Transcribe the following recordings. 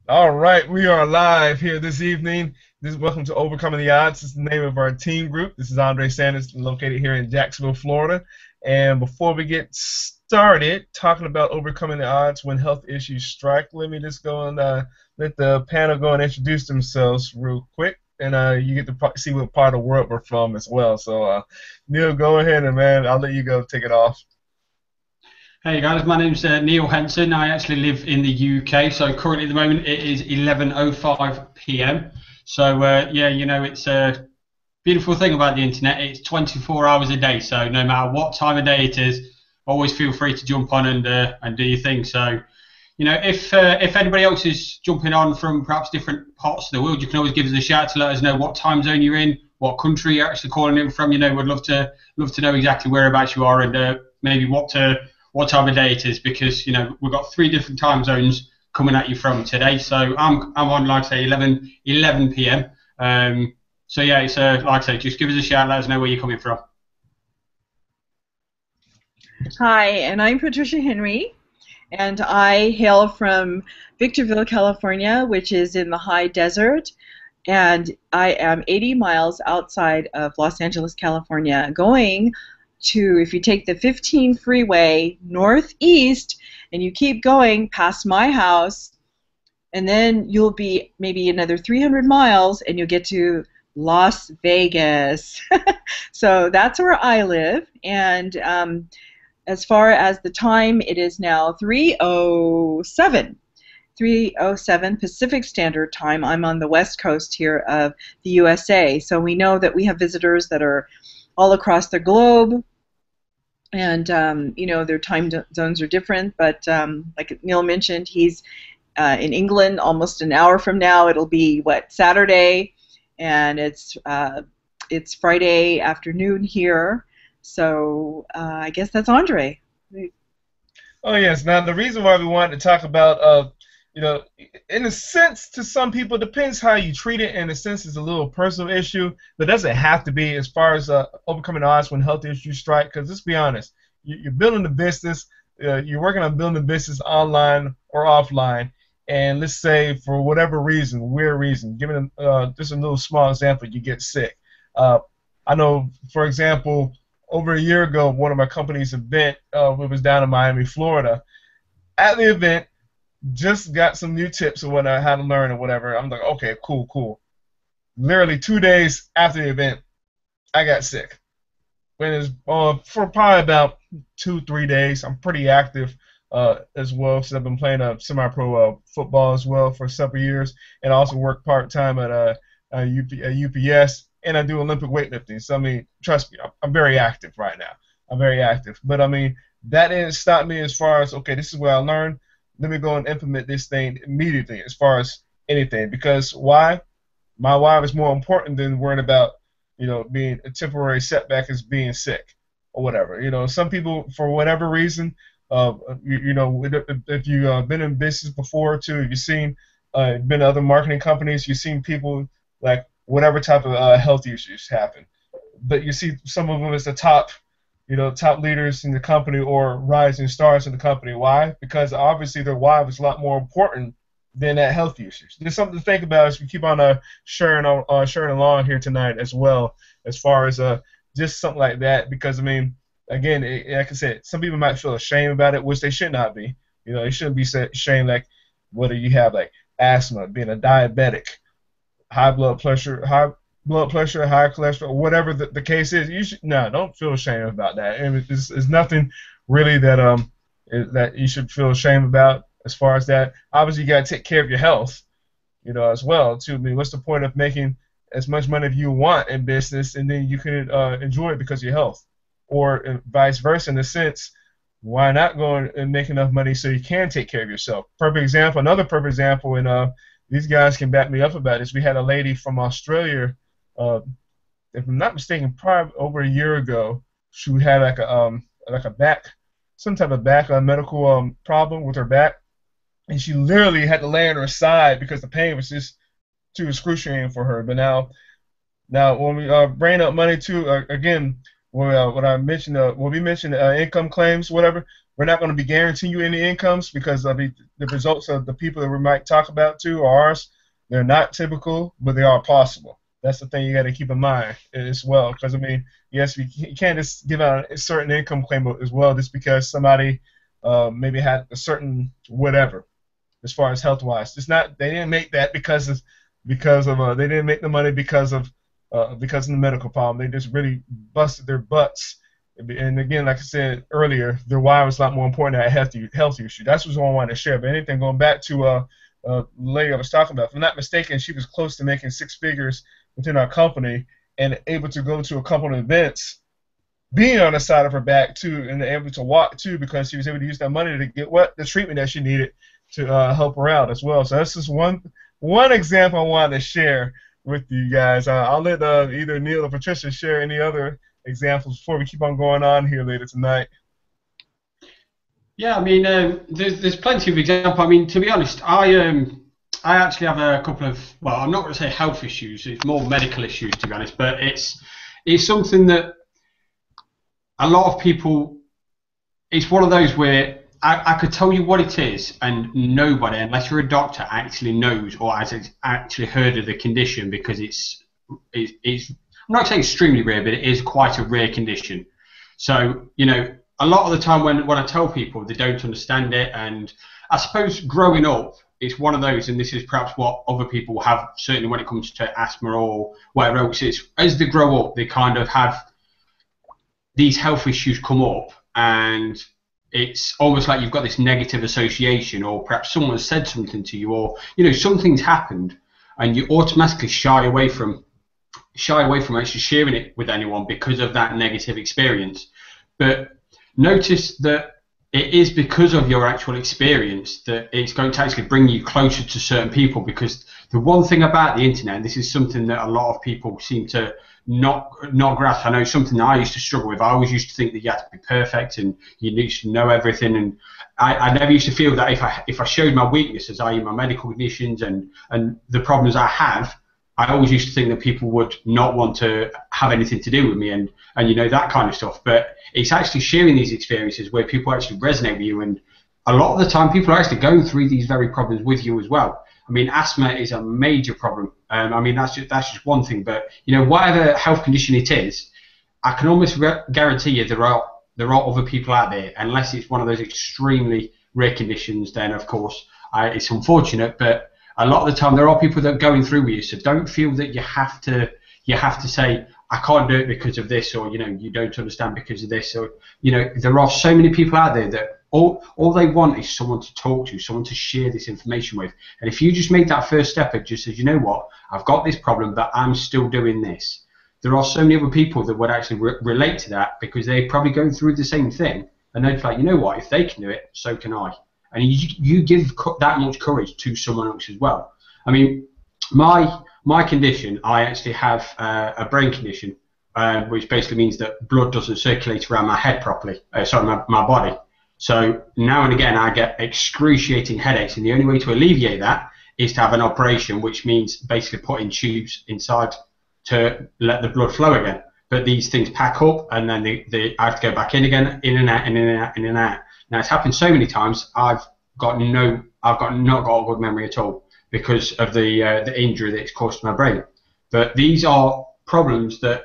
All right, we are live here this evening. Welcome to Overcoming the Odds. This is the name of our team group. This is Andre Sanders, located here in Jacksonville, Florida. And before we get started talking about overcoming the odds when health issues strike, let me just go and let the panel go and introduce themselves real quick, and you get to see what part of the world we're from as well. So, Neil, go ahead, and man, I'll let you go take it off. Hey guys, my name's Neil Henson. I actually live in the UK, so currently at the moment it is 11:05 p.m. So yeah, it's a beautiful thing about the internet. It's 24 hours a day, so no matter what time of day it is, always feel free to jump on and do your thing. So if anybody else is jumping on from perhaps different parts of the world, you can always give us a shout to let us know what time zone you're in, what country you're actually calling in from. We'd love to know exactly whereabouts you are and maybe what time of day it is, because we've got three different time zones coming at you from today. So I'm on, like I say, 11 p.m. So yeah, it's like I say, just give us a shout, let us know where you're coming from. Hi, and I'm Patricia Henry, and I hail from Victorville, California, which is in the high desert, and I am 80 miles outside of Los Angeles, California, going to, if you take the 15 freeway northeast and you keep going past my house, and then you'll be maybe another 300 miles and you'll get to Las Vegas. So that's where I live, and as far as the time, it is now 3:07 Pacific Standard Time. I'm on the west coast here of the USA, so we know that we have visitors that are all across the globe, and their time zones are different, but like Neil mentioned, he's in England almost an hour from now. It'll be, Saturday, and it's Friday afternoon here, so I guess that's Andre. Oh yes. Now the reason why we wanted to talk about, you know, in a sense, to some people, it depends how you treat it. In a sense, it's a little personal issue, but it doesn't have to be as far as overcoming the odds when health issues strike. Because let's be honest, you're building a business, you're working on building a business online or offline, and let's say for whatever reason, weird reason, giving just a little small example, you get sick. Uh, I know, for example, over a year ago, one of my company's event, it was down in Miami, Florida. At the event, just got some new tips on how to learn or whatever. I'm like, okay, cool, cool. Literally 2 days after the event, I got sick. When it's, for probably about 2, 3 days, I'm pretty active as well, since I've been playing semi-pro football as well for several years, and I also work part-time at UPS, and I do Olympic weightlifting. So I mean, trust me, I'm very active right now. I'm very active, but I mean that didn't stop me as far as, okay, this is what I learned. Let me go and implement this thing immediately as far as anything. Because why? My wife is more important than worrying about, being a temporary setback as being sick or whatever. Some people, for whatever reason, if you've been in business before too, you've seen, been to other marketing companies, you've seen people like whatever type of health issues happen. But you see some of them as the top leaders in the company or rising stars in the company. Why? Because obviously their wife is a lot more important than that health issues. There's something to think about as we keep on sharing along here tonight as well, as far as just something like that. Because I mean, again, like I said, some people might feel ashamed about it, which they should not be. They shouldn't be ashamed, like whether you have like asthma, being a diabetic, high blood pressure, high cholesterol, whatever the case is. You should don't feel ashamed about that. And it's nothing really that you should feel ashamed about as far as that. Obviously, you got to take care of your health, as well too. I mean, what's the point of making as much money as you want in business and then you can enjoy it because of your health, or vice versa? In a sense, why not go and make enough money so you can take care of yourself? Another perfect example, and these guys can back me up about this. We had a lady from Australia, uh, if I'm not mistaken, probably over a year ago. She had like a back, some type of back medical problem with her back, and she literally had to lay on her side because the pain was just too excruciating for her. But now when we bring up money too, again, when I mentioned when we mentioned income claims, whatever, we're not going to be guaranteeing you any incomes because the results of the people that we might talk about too are ours. They're not typical, but they are possible. That's the thing you got to keep in mind as well. Because, I mean, yes, you can't just give out a certain income claim as well just because somebody maybe had a certain whatever as far as health-wise. It's not, they didn't make that because of they didn't make the money because of the medical problem. They just really busted their butts. And again, like I said earlier, their why was a lot more important than a health issue. That's what I wanted to share. But anything going back to lady I was talking about, if I'm not mistaken, she was close to making 6 figures within our company and able to go to a couple of events, being on the side of her back too, and able to walk too because she was able to use that money to get the treatment that she needed to help her out as well. So that's just one example I wanted to share with you guys. I'll let either Neil or Patricia share any other examples before we keep on going on here later tonight. Yeah, I mean, there's plenty of examples. I mean, to be honest, I actually have a couple of, well, I'm not going to say health issues. It's more medical issues, to be honest. But it's something that a lot of people. It's one of those where I could tell you what it is, and nobody, unless you're a doctor, actually knows or has actually heard of the condition because it's I'm not saying extremely rare, but it is quite a rare condition. So, you know, a lot of the time when I tell people, they don't understand it. And I suppose growing up, it's one of those, and this is perhaps what other people have, certainly when it comes to asthma or whatever else, it's as they grow up, they kind of have these health issues come up, and it's almost like you've got this negative association, or perhaps someone has said something to you, or, you know, something's happened, and you automatically shy away from actually sharing it with anyone because of that negative experience. But notice that it is because of your actual experience that it's going to actually bring you closer to certain people, because the one thing about the internet, and this is something that a lot of people seem to not grasp. I know something that I used to struggle with. I always used to think that you had to be perfect and you used to know everything, and I never used to feel that if I showed my weaknesses, i.e. my medical conditions and the problems I have, I always used to think that people would not want to have anything to do with me and you know, that kind of stuff. But it's actually sharing these experiences where people actually resonate with you, and a lot of the time people are actually going through these very problems with you as well. I mean, asthma is a major problem. I mean, that's just one thing, but you know, whatever health condition it is, I can almost guarantee you there are other people out there, unless it's one of those extremely rare conditions. Then of course it's unfortunate, but a lot of the time there are people that are going through with you. So don't feel that you have to say, I can't do it because of this, or, you know, you don't understand because of this, or, you know, there are so many people out there that all they want is someone to talk to, someone to share this information with. And if you just make that first step and just says, you know what, I've got this problem, but I'm still doing this, there are so many other people that would actually relate to that, because they're probably going through the same thing, and they're like, you know what, if they can do it, so can I. And you give that much courage to someone else as well. I mean, my condition, I actually have a brain condition, which basically means that blood doesn't circulate around my head properly, my body. So now and again I get excruciating headaches, and the only way to alleviate that is to have an operation, which means basically putting tubes inside to let the blood flow again. But these things pack up, and then I have to go back in again, in and out, in and out, in and out. Now, it's happened so many times, I've not got a good memory at all because of the injury that it's caused to my brain. But these are problems that,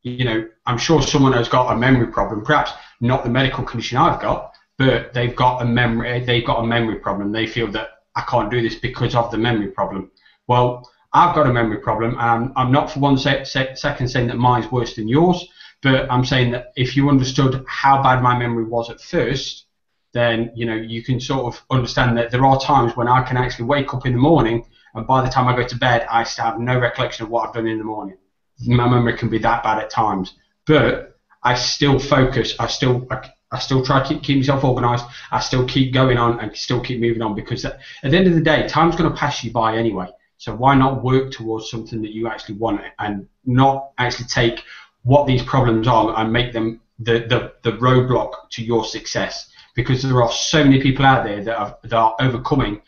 you know, I'm sure someone has got a memory problem, perhaps not the medical condition I've got, but they've got a memory problem. They feel that I can't do this because of the memory problem. Well, I've got a memory problem, and I'm not for one second saying that mine's worse than yours, but I'm saying that if you understood how bad my memory was at first, then, you know, you can sort of understand that there are times when I can actually wake up in the morning, and by the time I go to bed, I still have no recollection of what I've done in the morning. My memory can be that bad at times, but I still focus. I still try to keep myself organised. I still keep going on and still keep moving on, because at the end of the day, time's going to pass you by anyway. So why not work towards something that you actually want, and not actually take what these problems are and make them the roadblock to your success? Because there are so many people out there that are overcoming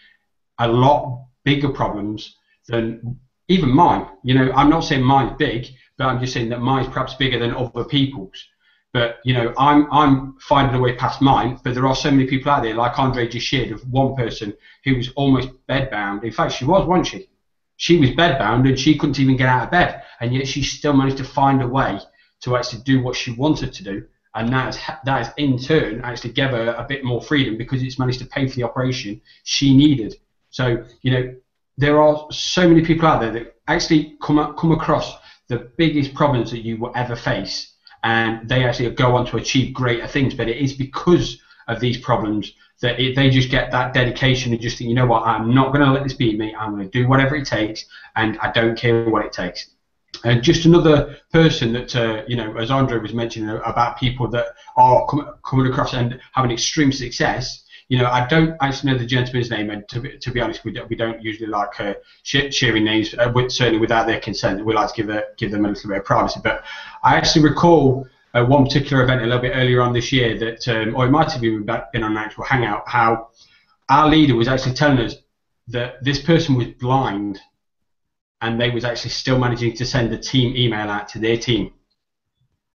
a lot bigger problems than even mine. You know, I'm not saying mine's big, but I'm just saying that mine's perhaps bigger than other people's. But you know, I'm finding a way past mine. But there are so many people out there, like Andre just shared, of one person who was almost bedbound. In fact, she was, wasn't she? She was bedbound and she couldn't even get out of bed, and yet she still managed to find a way to actually do what she wanted to do, and that has in turn actually gave her a bit more freedom because it's managed to pay for the operation she needed. So you know, there are so many people out there that actually come across the biggest problems that you will ever face, and they actually go on to achieve greater things. But it is because of these problems that they just get that dedication and just think, you know what, I'm not going to let this beat me. I'm going to do whatever it takes, and I don't care what it takes. And just another person that, you know, as Andre was mentioning about people that are coming across and having extreme success. You know, I don't actually know the gentleman's name, and to be honest, we don't usually like sharing names, certainly without their consent. We like to give them a little bit of privacy. But I actually recall one particular event a little bit earlier on this year that, or it might have even been on an actual hangout, how our leader was actually telling us that this person was blind, and they was actually still managing to send a team email out to their team.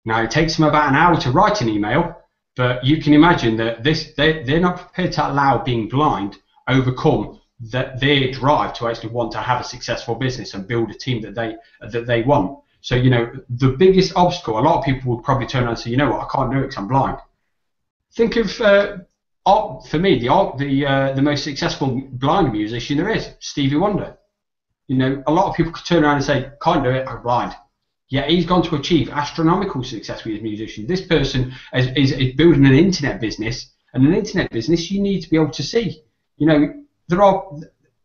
Now, it takes them about an hour to write an email, but you can imagine that they're not prepared to allow being blind overcome their drive to actually want to have a successful business and build a team that they want. So, you know, the biggest obstacle, a lot of people would probably turn around and say, you know what, I can't do it because I'm blind. Think of, for me, the most successful blind musician there is, Stevie Wonder. You know, a lot of people could turn around and say, can't do it, I'm blind. Yet he's gone to achieve astronomical success with his musician. This person is building an internet business, and an internet business you need to be able to see. You know,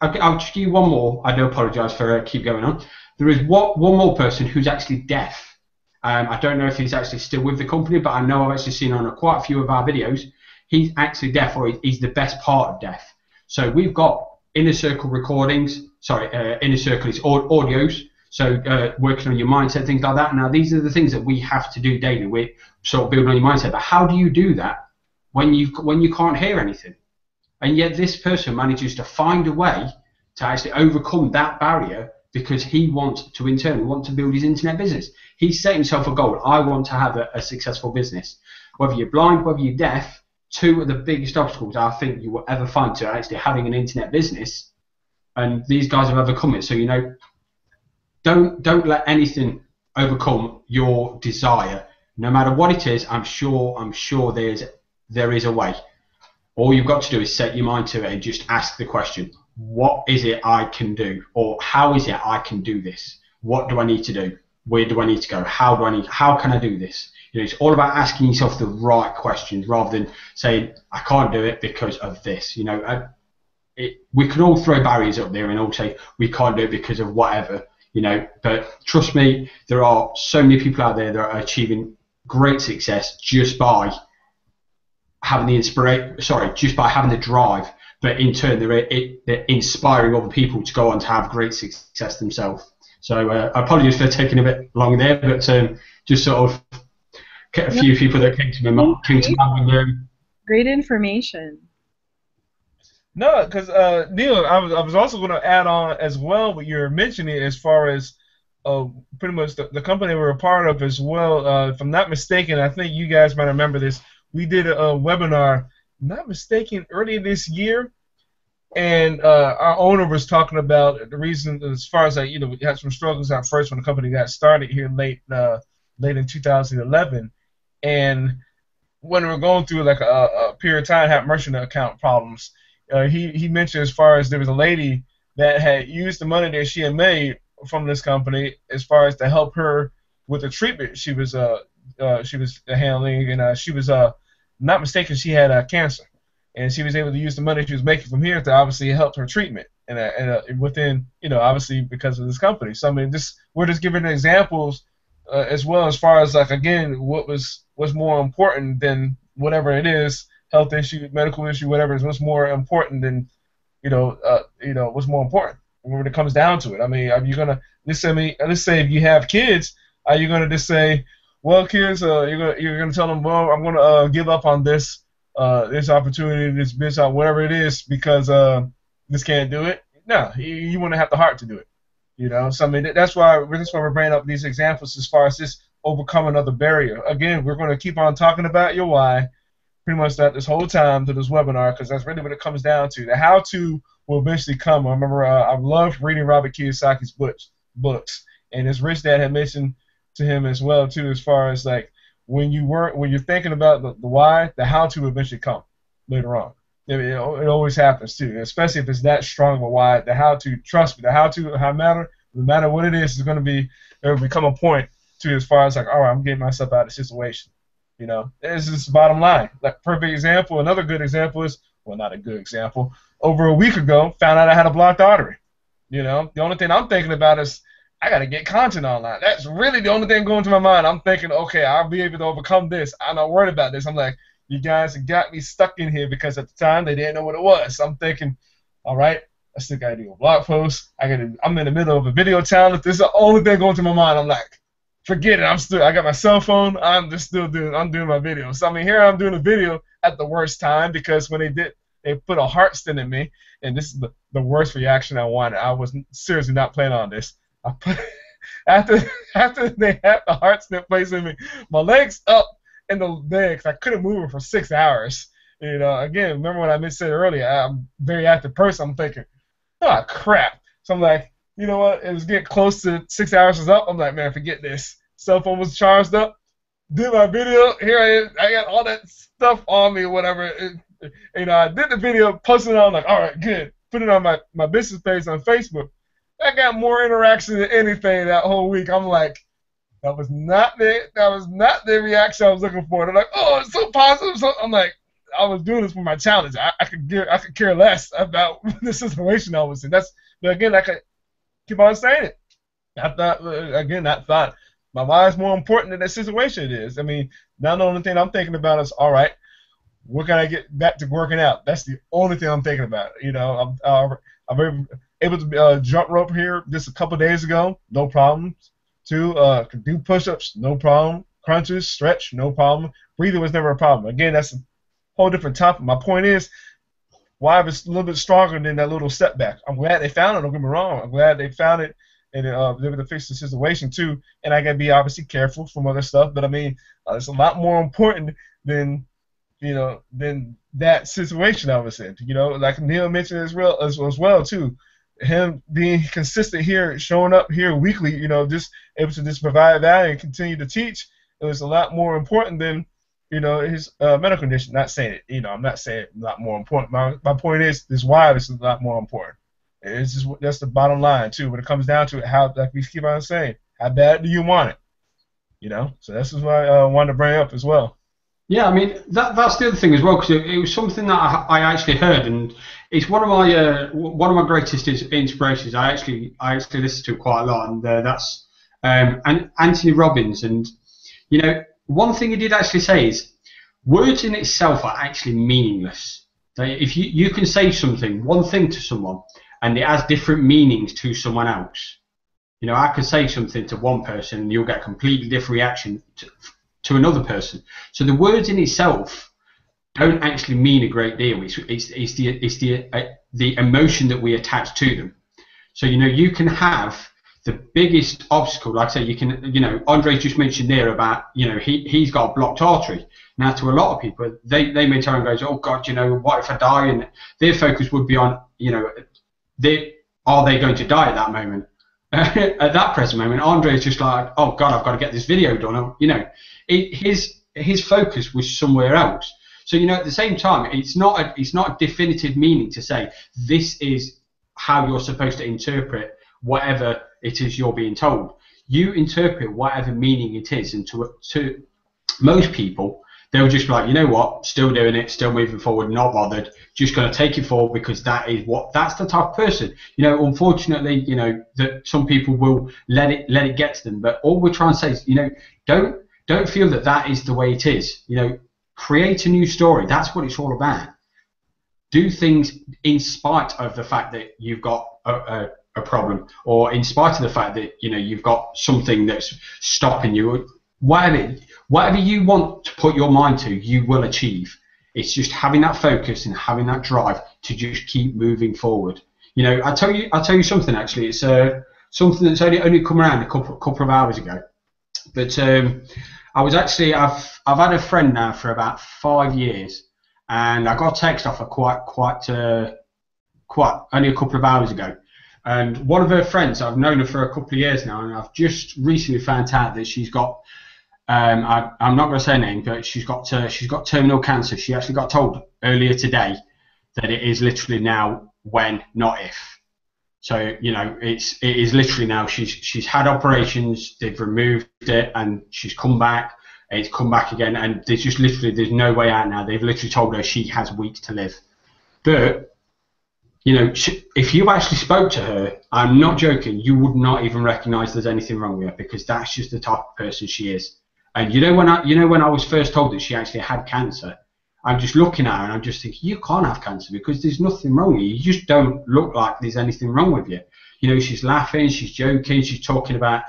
I'll just give you one more. I do apologise for keep going on. There is one more person who's actually deaf. I don't know if he's actually still with the company, but I know I've actually seen on quite a few of our videos, he's actually deaf, or he's the best part of deaf. So we've got Inner Circle recordings, Inner Circle is audios, so working on your mindset, things like that. Now, these are the things that we have to do daily. We're sort of building on your mindset, but how do you do that when you can't hear anything? And yet this person manages to find a way to actually overcome that barrier because he wants to internally want to build his internet business. He's set himself a goal. I want to have a successful business. Whether you're blind, whether you're deaf, two of the biggest obstacles I think you will ever find to actually having an internet business, and these guys have overcome it. So, you know, don't let anything overcome your desire, no matter what it is. I'm sure there is a way. All you've got to do is set your mind to it and just ask the question: what is it I can do, or how is it I can do this? What do I need to do? Where do I need to go? How can I do this? You know, it's all about asking yourself the right questions rather than saying I can't do it because of this. You know, we can all throw barriers up there and all say we can't do it because of whatever. You know, but trust me, there are so many people out there that are achieving great success just by having the just by having the drive. But in turn, they're inspiring other people to go on to have great success themselves. So I apologize for taking a bit long there, but just sort of get a few people that came to mind. Great information. No, because Neil, I was also going to add on as well what you're mentioning as far as pretty much the company we're a part of as well. If I'm not mistaken, I think you guys might remember this. We did a webinar, not mistaken, earlier this year, and our owner was talking about the reason as far as we had some struggles at first when the company got started here late in 2011, and when we were going through like a period of time, had merchant account problems. He mentioned as far as there was a lady that had used the money that she had made from this company as far as to help her with the treatment she was handling, and she was not mistaken, she had cancer, and she was able to use the money she was making from here to obviously help her treatment, and within obviously because of this company. So I mean, we're just giving examples as well as far as like again what's more important than whatever it is. Health issue, medical issue, whatever is what's more important than, what's more important when it comes down to it. I mean, are you gonna let's say if you have kids, are you gonna just say, well, kids, you're gonna tell them, well, I'm gonna give up on this opportunity, this business, whatever it is, because this can't do it? No, you want to have the heart to do it. So I mean, that's why we're bringing up these examples as far as this overcome another barrier. Again, we're going to keep on talking about your why pretty much that this whole time to this webinar, because that's really what it comes down to. The how-to will eventually come. I remember I loved reading Robert Kiyosaki's books, and his rich dad had mentioned to him as well too, as far as like when you're thinking about the why, the how-to will eventually come later on. It always happens too, especially if it's that strong of a why. The how-to, trust me, the how-to, no matter what it is going to be, there will become a point to as far as like, all right, I'm getting myself out of the situation. You know, it's just the bottom line. Like, perfect example, another good example is, well, not a good example, over a week ago, found out I had a blocked artery. You know, the only thing I'm thinking about is I got to get content online. That's really the only thing going to my mind. I'm thinking, okay, I'll be able to overcome this. I'm not worried about this. I'm like, you guys have got me stuck in here because at the time they didn't know what it was. So I'm thinking, all right, I still got to do a blog post. I'm in the middle of a video challenge. This is the only thing going to my mind. I'm like, forget it. I got my cell phone. I'm doing my video. So I mean, here I'm doing a video at the worst time because when they put a heart stent in me, and this is the worst reaction I wanted. I was seriously not planning on this. I put after they had the heart stent placed in me, my legs up in the bed because I couldn't move it for 6 hours. You know, again, remember what I said earlier? I'm a very active person. I'm thinking, oh crap. So I'm like, you know what? It was getting close to 6 hours was up. I'm like, man, forget this. Cell phone was charged up. Did my video. Here I am. I got all that stuff on me or whatever. I did the video, posted it on. I'm like, all right, good. Put it on my business page on Facebook. I got more interaction than anything that whole week. I'm like, that was not the reaction I was looking for. They're like, oh, it's so positive. So I'm like, I was doing this for my challenge. I could care less about the situation I was in. But again, I could keep on saying it. I thought my mind's more important than the situation it is. I mean, now the only thing I'm thinking about is, all right, where can I get back to working out? That's the only thing I'm thinking about. You know, I'm able to jump rope here just a couple days ago, no problems. Could do push-ups, no problem. Crunches, stretch, no problem. Breathing was never a problem. Again, that's a whole different topic. My point is, why it's a little bit stronger than that little setback. I'm glad they found it. Don't get me wrong. I'm glad they found it and they were able to fix the situation too. And I gotta be obviously careful from other stuff. But I mean, it's a lot more important than that situation I was in. You know, like Neil mentioned as well too. Him being consistent here, showing up here weekly, you know, just able to just provide value and continue to teach. It was a lot more important than, you know, his medical condition. Not saying it, you know, I'm not saying it's not more important. My point is, this why this is a lot more important. It's just that's the bottom line too. When it comes down to it, how, like we keep on saying, how bad do you want it? You know, so this is what I wanted to bring up as well. Yeah, I mean that's the other thing as well, because it was something that I actually heard, and it's one of my greatest inspirations. I actually listen to it quite a lot, and that's and Anthony Robbins. And you know, one thing he did actually say is, words in itself are actually meaningless. If you can say something, one thing to someone, and it has different meanings to someone else. You know, I could say something to one person, and you'll get a completely different reaction to another person. So the words in itself don't actually mean a great deal. It's the emotion that we attach to them. So you know, you can have the biggest obstacle, like I say, you can, you know, Andre just mentioned there about, you know, he's got a blocked artery. Now to a lot of people, they may turn and go, oh God, you know, what if I die? And their focus would be on, you know, are they going to die at that moment? At that present moment, Andre is just like, oh God, I've got to get this video done. You know, his focus was somewhere else. So you know, at the same time, it's not a definitive meaning to say this is how you're supposed to interpret whatever it is you're being told. You interpret whatever meaning it is, and to most people, they'll just be like, you know what, still doing it, still moving forward, not bothered, just going to take it forward because that's the type of person. You know, unfortunately, you know, that some people will let it get to them. But all we're trying to say is, you know, don't feel that is the way it is. You know, create a new story. That's what it's all about. Do things in spite of the fact that you've got a problem, or in spite of the fact that, you know, you've got something that's stopping you. Whatever you want to put your mind to, you will achieve. It's just having that focus and having that drive to just keep moving forward. You know, I'll tell you something actually. It's something that's only come around a couple of hours ago. But I was actually I've had a friend now for about 5 years, and I got a text off her quite only a couple of hours ago. And one of her friends, I've known her for a couple of years now, and I've just recently found out that she's got, I'm not going to say her name, but she's got terminal cancer. She actually got told earlier today that it is literally now when, not if. So, you know, it is literally now. She's had operations, they've removed it, and she's come back. It's come back again, and there's no way out now. They've literally told her she has weeks to live. But you know, if you actually spoke to her, I'm not joking, you would not even recognise there's anything wrong with her, because that's just the type of person she is. And you know when I was first told that she actually had cancer, I'm just looking at her and I'm just thinking, you can't have cancer because there's nothing wrong with you. You just don't look like there's anything wrong with you. You know, she's laughing, she's joking, she's talking about.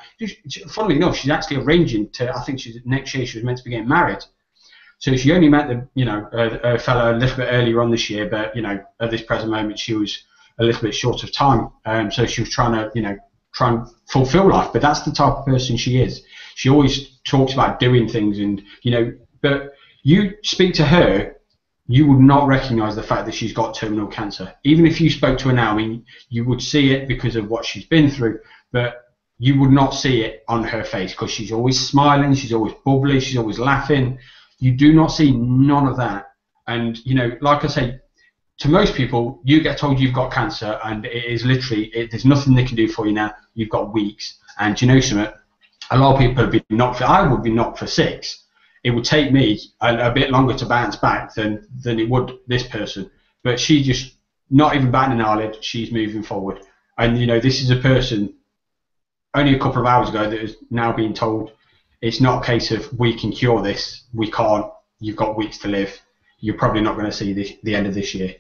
Funnily enough, she's actually arranging to. I think next year she was meant to be getting married. So she only met a fellow a little bit earlier on this year, but you know, at this present moment, she was a little bit short of time. So she was trying to, try and fulfill life. But that's the type of person she is. She always talks about doing things, and but you speak to her, you would not recognise the fact that she's got terminal cancer. Even if you spoke to her now, I mean, you would see it because of what she's been through, but you would not see it on her face because she's always smiling, she's always bubbly, she's always laughing. You do not see none of that. And, like I say, to most people, you get told you've got cancer and it is literally, there's nothing they can do for you now. You've got weeks. And you know something? A lot of people have been knocked for, I would be knocked for 6. It would take me a bit longer to bounce back than it would this person. But she just, not even batting an eyelid, she's moving forward. And, this is a person only a couple of hours ago that is now being told, it's not a case of we can cure this, we can't, you've got weeks to live, you're probably not going to see the end of this year.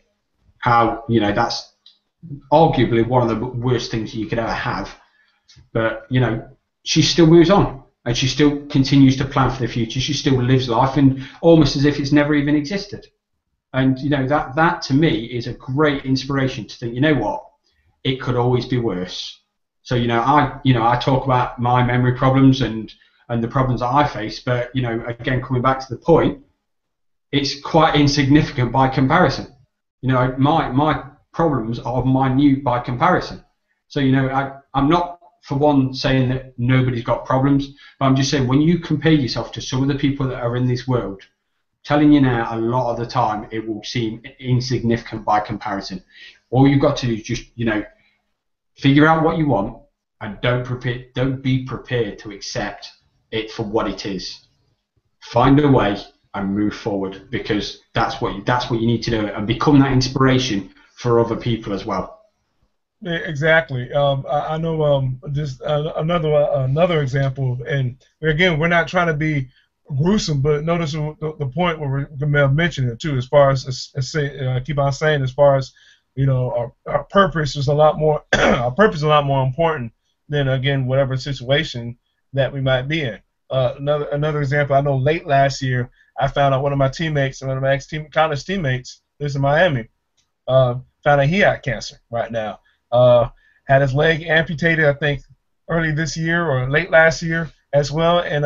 How, that's arguably one of the worst things you could ever have. But, she still moves on and she still continues to plan for the future. She still lives life and almost as if it's never even existed. And, that to me is a great inspiration to think, you know what, it could always be worse. So, I talk about my memory problems and the problems that I face, but again, coming back to the point, it's quite insignificant by comparison. My problems are minute by comparison. So I'm not for one saying that nobody's got problems, but I'm just saying when you compare yourself to some of the people that are in this world, telling you now a lot of the time it will seem insignificant by comparison. All you've got to do is just figure out what you want and don't be prepared to accept it for what it is. Find a way and move forward, because that's what you need to do, and become that inspiration for other people as well. Exactly. I know just another example, and again, we're not trying to be gruesome, but notice the point where we're mentioning it too, as far as keep on saying, as far as our purpose is a lot more our purpose is a lot more important than, again, whatever situation that we might be in. Another example, I know late last year I found out one of my ex-college teammates lives in Miami, found out he had cancer right now. Had his leg amputated, I think, early this year or late last year as well, and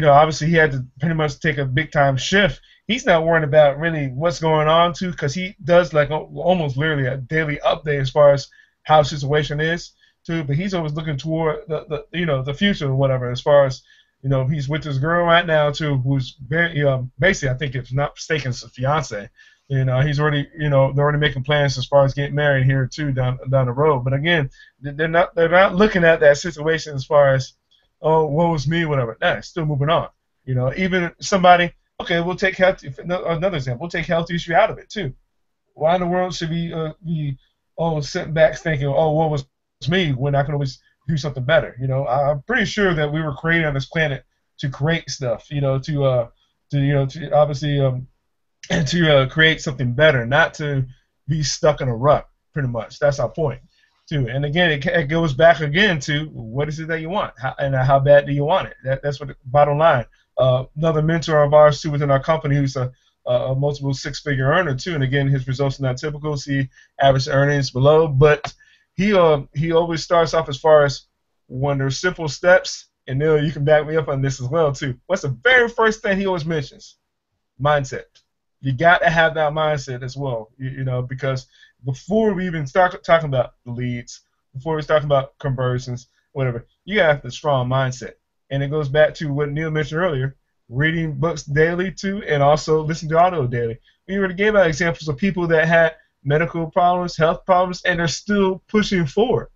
obviously he had to pretty much take a big time shift. He's not worrying about really what's going on too, because he does like almost literally a daily update as far as how the situation is too. But he's always looking toward the future or whatever, as far as he's with his girl right now too, who's very basically, I think if not mistaken, his fiance. He's already, they're already making plans as far as getting married here too down the road. But again, they're not looking at that situation as far as, oh, woe is me, whatever. Nah, it's still moving on. Even somebody, okay, we'll take health. Another example, we'll take health issue out of it too. Why in the world should we be sitting back thinking, oh, woe was me, when I can always do something better? I'm pretty sure that we were created on this planet to create stuff. To obviously. And to create something better, not to be stuck in a rut, pretty much. That's our point, too. And again, it goes back again to what is it that you want, and how bad do you want it? That's what the bottom line. Another mentor of ours, too, within our company, who's a multiple six-figure earner, too. And again, his results are not typical. See average earnings below, but he always starts off as far as when there's simple steps and Neil, you can back me up on this as well too. What's the very first thing he always mentions? Mindset. You got to have that mindset as well, you know, because before we even start talking about leads, before we start talking about conversions, whatever, you got to have the strong mindset. And it goes back to what Neil mentioned earlier, reading books daily too, and also listening to audio daily. We already gave out examples of people that had medical problems, health problems, and they're still pushing forward.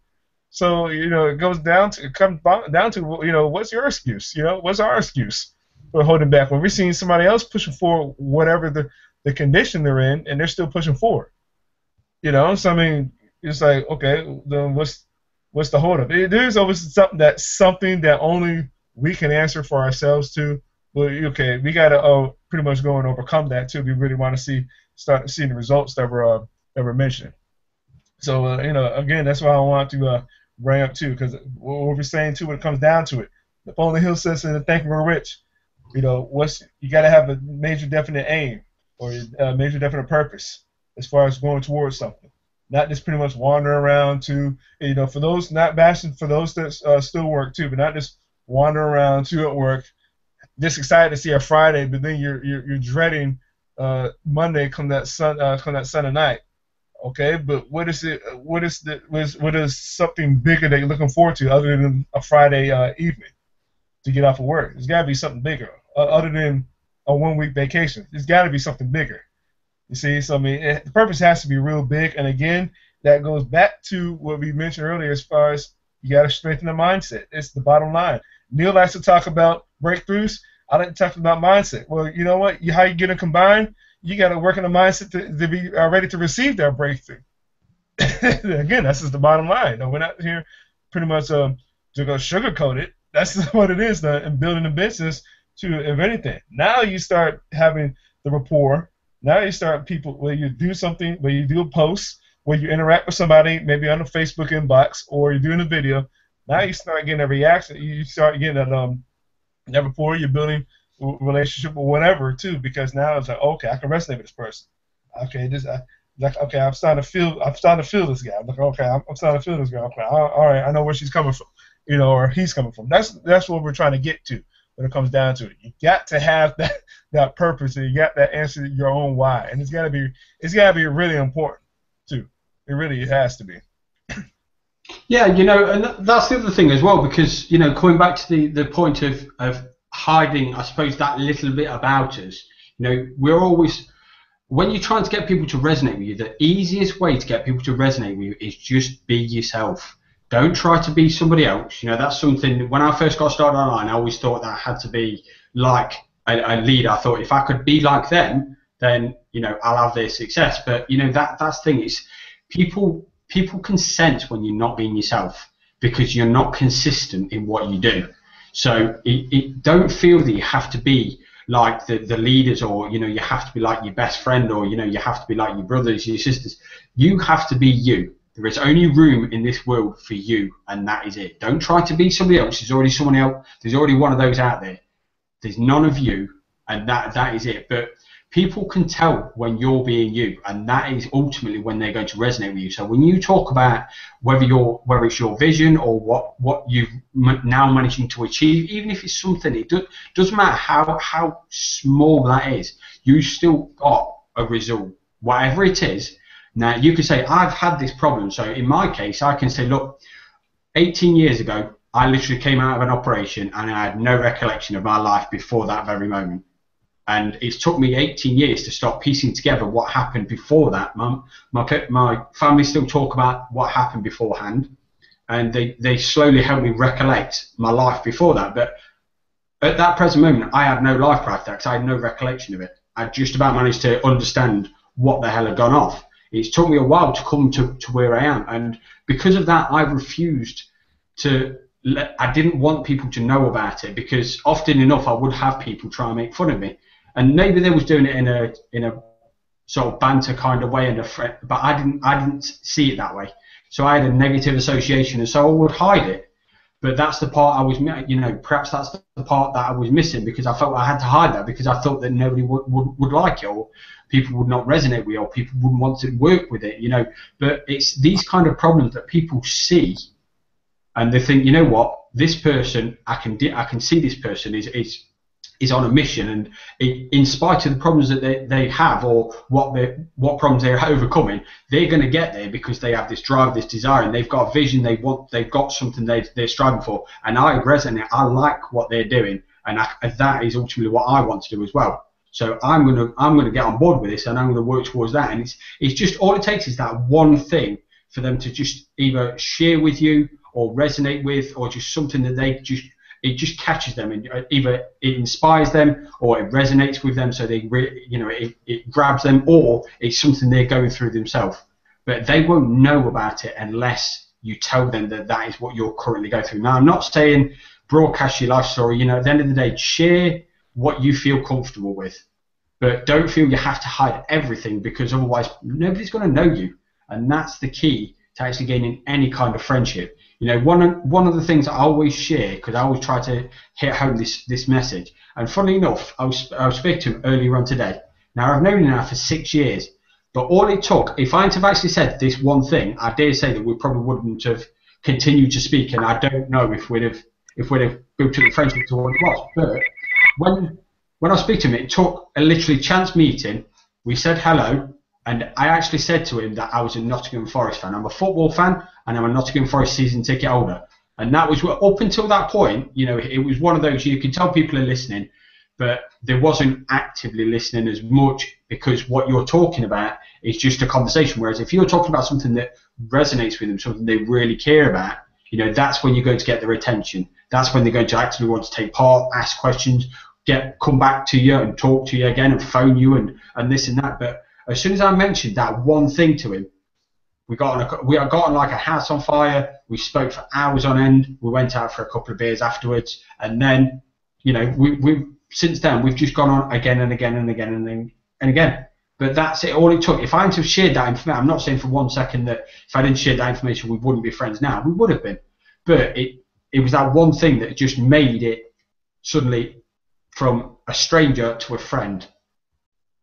So, you know, it comes down to, you know, what's your excuse? You know, what's our excuse for holding back when we're seeing somebody else pushing forward, whatever the condition they're in, and they're still pushing forward? You know, so I mean, it's like, okay, then what's the holdup? There's always something that only we can answer for ourselves too. Well, okay, we gotta pretty much go and overcome that too. We really want to start seeing the results that we're mentioning. So, you know, again, that's why I want to bring up too, because what we're saying too, when it comes down to it, Napoleon Hill says in the Think and Grow Rich, you know, you got to have a major definite aim or a major definite purpose as far as going towards something, not just pretty much wandering around to, you know, for those not bashing for those that still work too, but not just wandering around to at work, just excited to see a Friday, but then you're dreading Monday come that Sunday night. Okay, but what is something bigger that you're looking forward to other than a Friday evening to get off of work? There's got to be something bigger other than a 1-week vacation. There's got to be something bigger. You see, so I mean, the purpose has to be real big, and again, that goes back to what we mentioned earlier as far as you got to strengthen the mindset. It's the bottom line. Neil likes to talk about breakthroughs. I like to talk about mindset. Well, you know what? How you get them combined? You got to work on the mindset to be ready to receive that breakthrough. Again, that's just the bottom line. No, we're not here pretty much to go sugarcoat it. That's what it is in building a business. If anything, now you start having the rapport. Now you start people where you do something, where you do a post, where you interact with somebody, maybe on a Facebook inbox, or you're doing a video. Now you start getting a reaction. You start getting that rapport. You're building a relationship or whatever too, because now it's like, okay, I can resonate with this person. Okay, okay, I'm starting to feel this guy. I'm like, okay, I'm starting to feel this guy. Okay, all right, I know where she's coming from, you know, or he's coming from. That's what we're trying to get to when it comes down to it. You got to have that purpose, and you got that answer to your own why, and it's gotta be really important too. It really has to be. Yeah, you know, and that's the other thing as well, because, you know, coming back to the point of hiding, I suppose, that little bit about us, you know, we're always, when you're trying to get people to resonate with you, the easiest way to get people to resonate with you is just be yourself. Don't try to be somebody else. You know, that's something, when I first got started online, I always thought that I had to be like a leader. I thought if I could be like them, then, you know, I'll have their success. But, you know, that's the thing, is people can sense when you're not being yourself because you're not consistent in what you do. So don't feel that you have to be like the leaders, or, you know, you have to be like your best friend, or, you know, you have to be like your brothers, your sisters. You have to be you. There is only room in this world for you, and that is it. Don't try to be somebody else. There's already someone else. There's already one of those out there. There's none of you, and that is it. But people can tell when you're being you, and that is ultimately when they're going to resonate with you. So when you talk about whether it's your vision or what you've now managing to achieve, even if it's something, it doesn't matter how small that is, you still got a result, whatever it is. Now you can say, I've had this problem. So in my case, I can say, look, 18 years ago, I literally came out of an operation and I had no recollection of my life before that very moment. And it's took me 18 years to start piecing together what happened before that. My family still talk about what happened beforehand, and they slowly help me recollect my life before that. But at that present moment, I had no life prior to that, because I had no recollection of it. I just about managed to understand what the hell had gone off. It's took me a while to come to where I am, and because of that, I refused to. I didn't want people to know about it, because often enough I would have people try and make fun of me, and maybe they was doing it in a sort of banter kind of way, but I didn't see it that way. So I had a negative association, and so I would hide it. But that's the part I was, you know, perhaps that's the part that I was missing, because I felt I had to hide that, because I thought that nobody would like it, or people would not resonate with it, or people wouldn't want to work with it, you know. But it's these kind of problems that people see, and they think, you know what, this person, I can see this person is on a mission, and in spite of the problems that they have, or what problems they're overcoming, they're going to get there because they have this drive, this desire, and they've got a vision. They've got something they're striving for, and I resonate. I like what they're doing, and that is ultimately what I want to do as well. So I'm gonna get on board with this, and I'm gonna work towards that. And it's just all it takes is that one thing for them to just either share with you or resonate with, or just something that it just catches them, and either it inspires them or it resonates with them, so it grabs them, or it's something they're going through themselves. But they won't know about it unless you tell them that is what you're currently going through. Now, I'm not saying broadcast your life story. At the end of the day, share what you feel comfortable with, but don't feel you have to hide everything, because otherwise nobody's going to know you, and that's the key to actually gaining any kind of friendship. One of the things I always share, because I always try to hit home this message, and funnily enough, I was speaking to him earlier on today. Now, I've known him now for 6 years, but all it took, if I hadn't have actually said this one thing, I dare say that we probably wouldn't have continued to speak, and I don't know if we'd have built up the friendship to what it was. But when I speak to him, it took a literally chance meeting. We said hello, and I actually said to him that I was a Nottingham Forest fan. I'm a football fan, and I'm a Nottingham Forest season ticket holder. And that was up until that point, it was one of those, you can tell people are listening, but they wasn't actively listening as much, because what you're talking about is just a conversation. Whereas if you're talking about something that resonates with them, something they really care about, that's when you're going to get their attention. That's when they're going to actually want to take part, ask questions, come back to you and talk to you again and phone you and this and that. But as soon as I mentioned that one thing to him, we got on like a house on fire. We spoke for hours on end. We went out for a couple of beers afterwards, and then we since then we've just gone on again and again and again and again. But that's it. All it took. If I hadn't have shared that information, I'm not saying for 1 second that if I didn't share that information we wouldn't be friends now. We would have been. But it was that one thing that just made it suddenly from a stranger to a friend.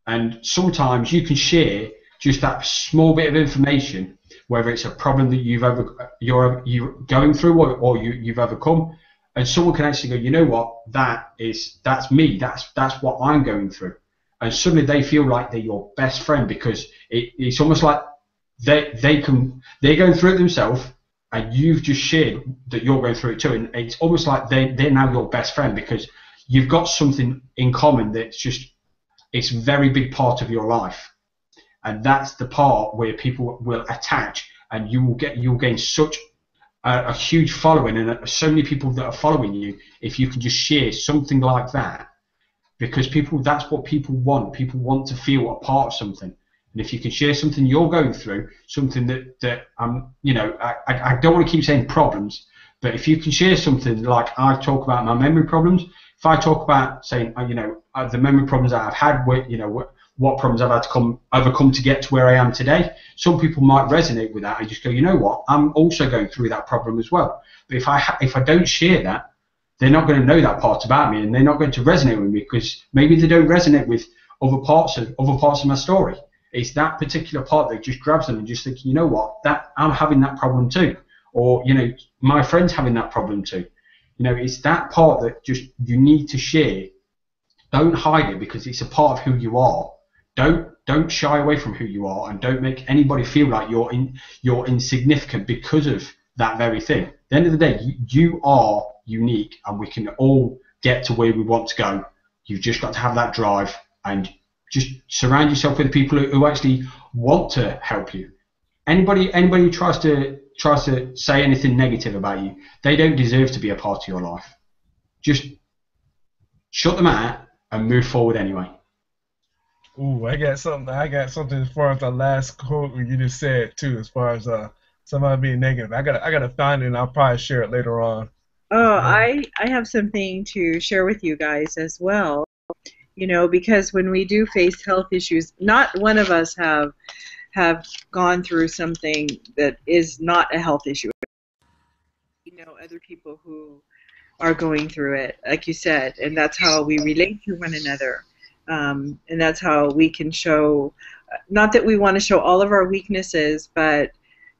And sometimes you can share just that small bit of information, whether it's a problem that you're going through or you've overcome, and someone can actually go, you know what, that's me, that's what I'm going through, and suddenly they feel like they're your best friend, because it's almost like they're going through it themselves, and you've just shared that you're going through it too, and it's almost like they're now your best friend, because you've got something in common it's a very big part of your life. And that's the part where people will attach, and you'll gain such a huge following, and so many people that are following you if you can just share something like that, because that's what people want. People want to feel a part of something, and if you can share something you're going through, something that I don't want to keep saying problems, but if you can share something like I talk about my memory problems, if I talk about saying the memory problems that I've had, what problems I've had to overcome to get to where I am today, some people might resonate with that and just go, you know what, I'm also going through that problem as well. But if I don't share that, they're not going to know that part about me, and they're not going to resonate with me, because maybe they don't resonate with other parts of my story. It's that particular part that just grabs them and just think, you know what, that I'm having that problem too, or my friend's having that problem too. It's that part that just you need to share. Don't hide it, because it's a part of who you are. Don't shy away from who you are, and don't make anybody feel like you're insignificant because of that very thing. At the end of the day, you are unique, and we can all get to where we want to go. You've just got to have that drive, and just surround yourself with people who actually want to help you. Anybody who tries to say anything negative about you, they don't deserve to be a part of your life. Just shut them out and move forward anyway. Ooh, I got something as far as the last quote you just said too, as far as somebody being negative. I gotta find it, and I'll probably share it later on. Oh, I have something to share with you guys as well. Because when we do face health issues, not one of us have gone through something that is not a health issue. Other people who are going through it, like you said, and that's how we relate to one another. And that's how we can show, not that we want to show all of our weaknesses, but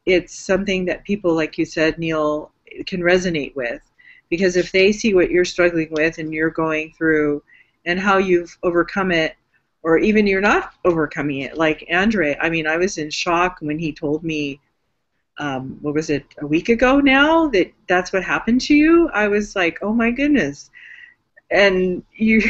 it's something that people, like you said, Neil, can resonate with. because if they see what you're struggling with and you're going through and how you've overcome it, or even you're not overcoming it, like Andre, I mean, I was in shock when he told me, what was it, a week ago now, that's what happened to you. I was like, oh my goodness. And you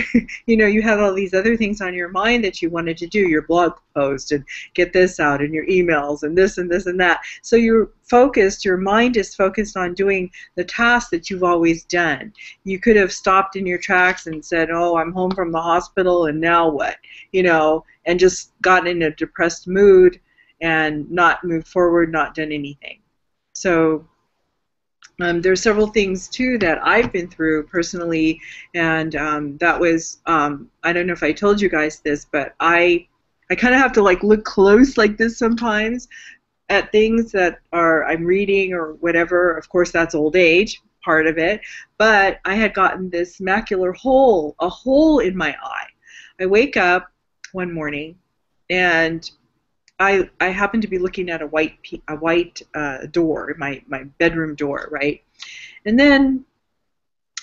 you have all these other things on your mind that you wanted to do, your blog post and get this out and your emails and this and this and that. So you're focused, your mind is focused on doing the tasks that you've always done. You could have stopped in your tracks and said, oh, I'm home from the hospital and now what? And just gotten in a depressed mood and not moved forward, not done anything. So there's several things too that I've been through personally, and that was I don't know if I told you guys this, but I kind of have to like look close like this sometimes at things that I'm reading or whatever. Of course, that's old age, part of it, but I had gotten this macular hole, a hole in my eye. I wake up one morning and I happened to be looking at a white door, my bedroom door, right? And then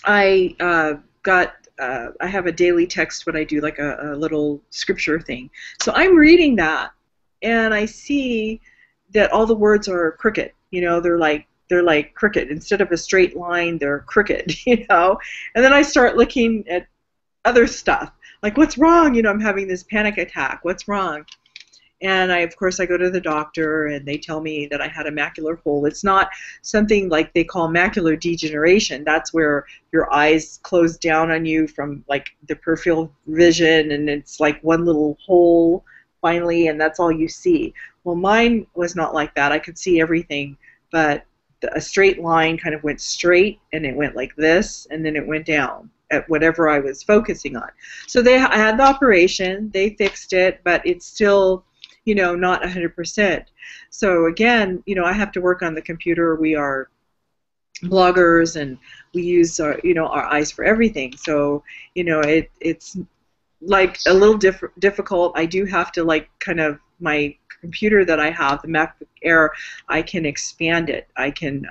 I I have a daily text, what I do, like a little scripture thing. So I'm reading that, and I see that all the words are crooked. They're like crooked. Instead of a straight line, they're crooked. And then I start looking at other stuff, like what's wrong? I'm having this panic attack. What's wrong? And of course, I go to the doctor, and they tell me that I had a macular hole. It's not something like they call macular degeneration. That's where your eyes close down on you from like the peripheral vision, and it's like one little hole finally, and that's all you see. Well, mine was not like that. I could see everything, but a straight line kind of went straight, and it went like this, and then it went down at whatever I was focusing on. So I had the operation. They fixed it, but it's still not 100%. So again, I have to work on the computer. We are bloggers, and we use our eyes for everything. So it's like a little difficult. I do have to like kind of my computer that I have, the MacBook Air, I can expand it. I can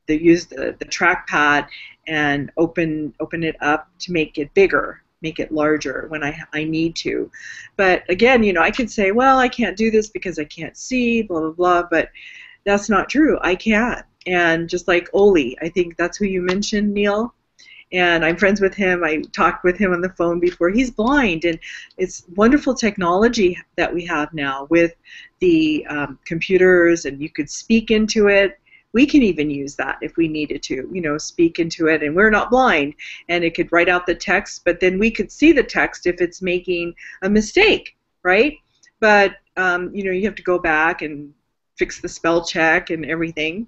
use the trackpad and open it up to make it bigger, make it larger when I need to. But again, I could say, well, I can't do this because I can't see, blah, blah, blah, but that's not true. I can. And just like Oli, I think that's who you mentioned, Neil, and I'm friends with him. I talked with him on the phone before. He's blind, and it's wonderful technology that we have now with the computers, and you could speak into it. We can even use that if we needed to, speak into it, and we're not blind, and it could write out the text, but then we could see the text if it's making a mistake, right? But, you have to go back and fix the spell check and everything.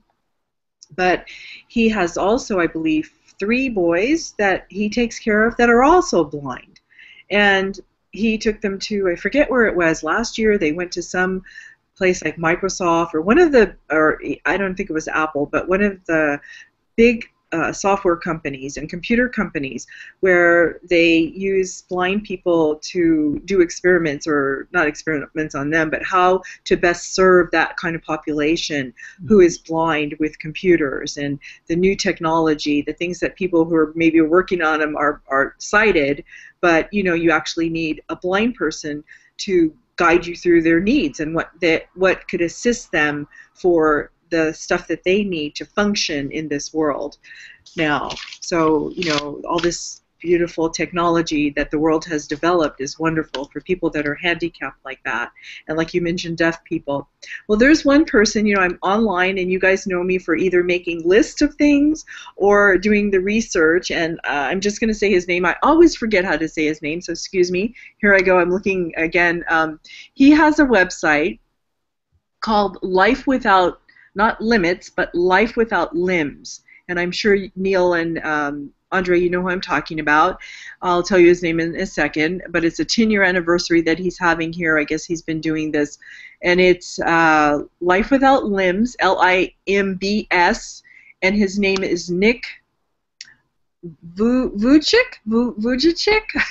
But he has also, I believe, 3 boys that he takes care of that are also blind. And he took them to, I forget where it was, last year they went to some place like Microsoft or I don't think it was Apple, but one of the big software companies and computer companies where they use blind people to do experiments, or not experiments on them, but how to best serve that kind of population who is blind with computers and the new technology, the things that people who are maybe working on them are sighted, but you actually need a blind person to guide you through their needs and what could assist them for the stuff that they need to function in this world now. So, all this beautiful technology that the world has developed is wonderful for people that are handicapped like that. And like you mentioned, deaf people. Well, there's one person, I'm online, and you guys know me for either making lists of things or doing the research, and I'm just going to say his name. I always forget how to say his name, so excuse me. Here I go. I'm looking again. He has a website called Life Without, not Limits, but Life Without Limbs. And I'm sure Neil and Andre, you know who I'm talking about. I'll tell you his name in a second, but it's a 10-year anniversary that he's having here. I guess he's been doing this. And it's Life Without Limbs, Limbs, and his name is Nick Vujicic.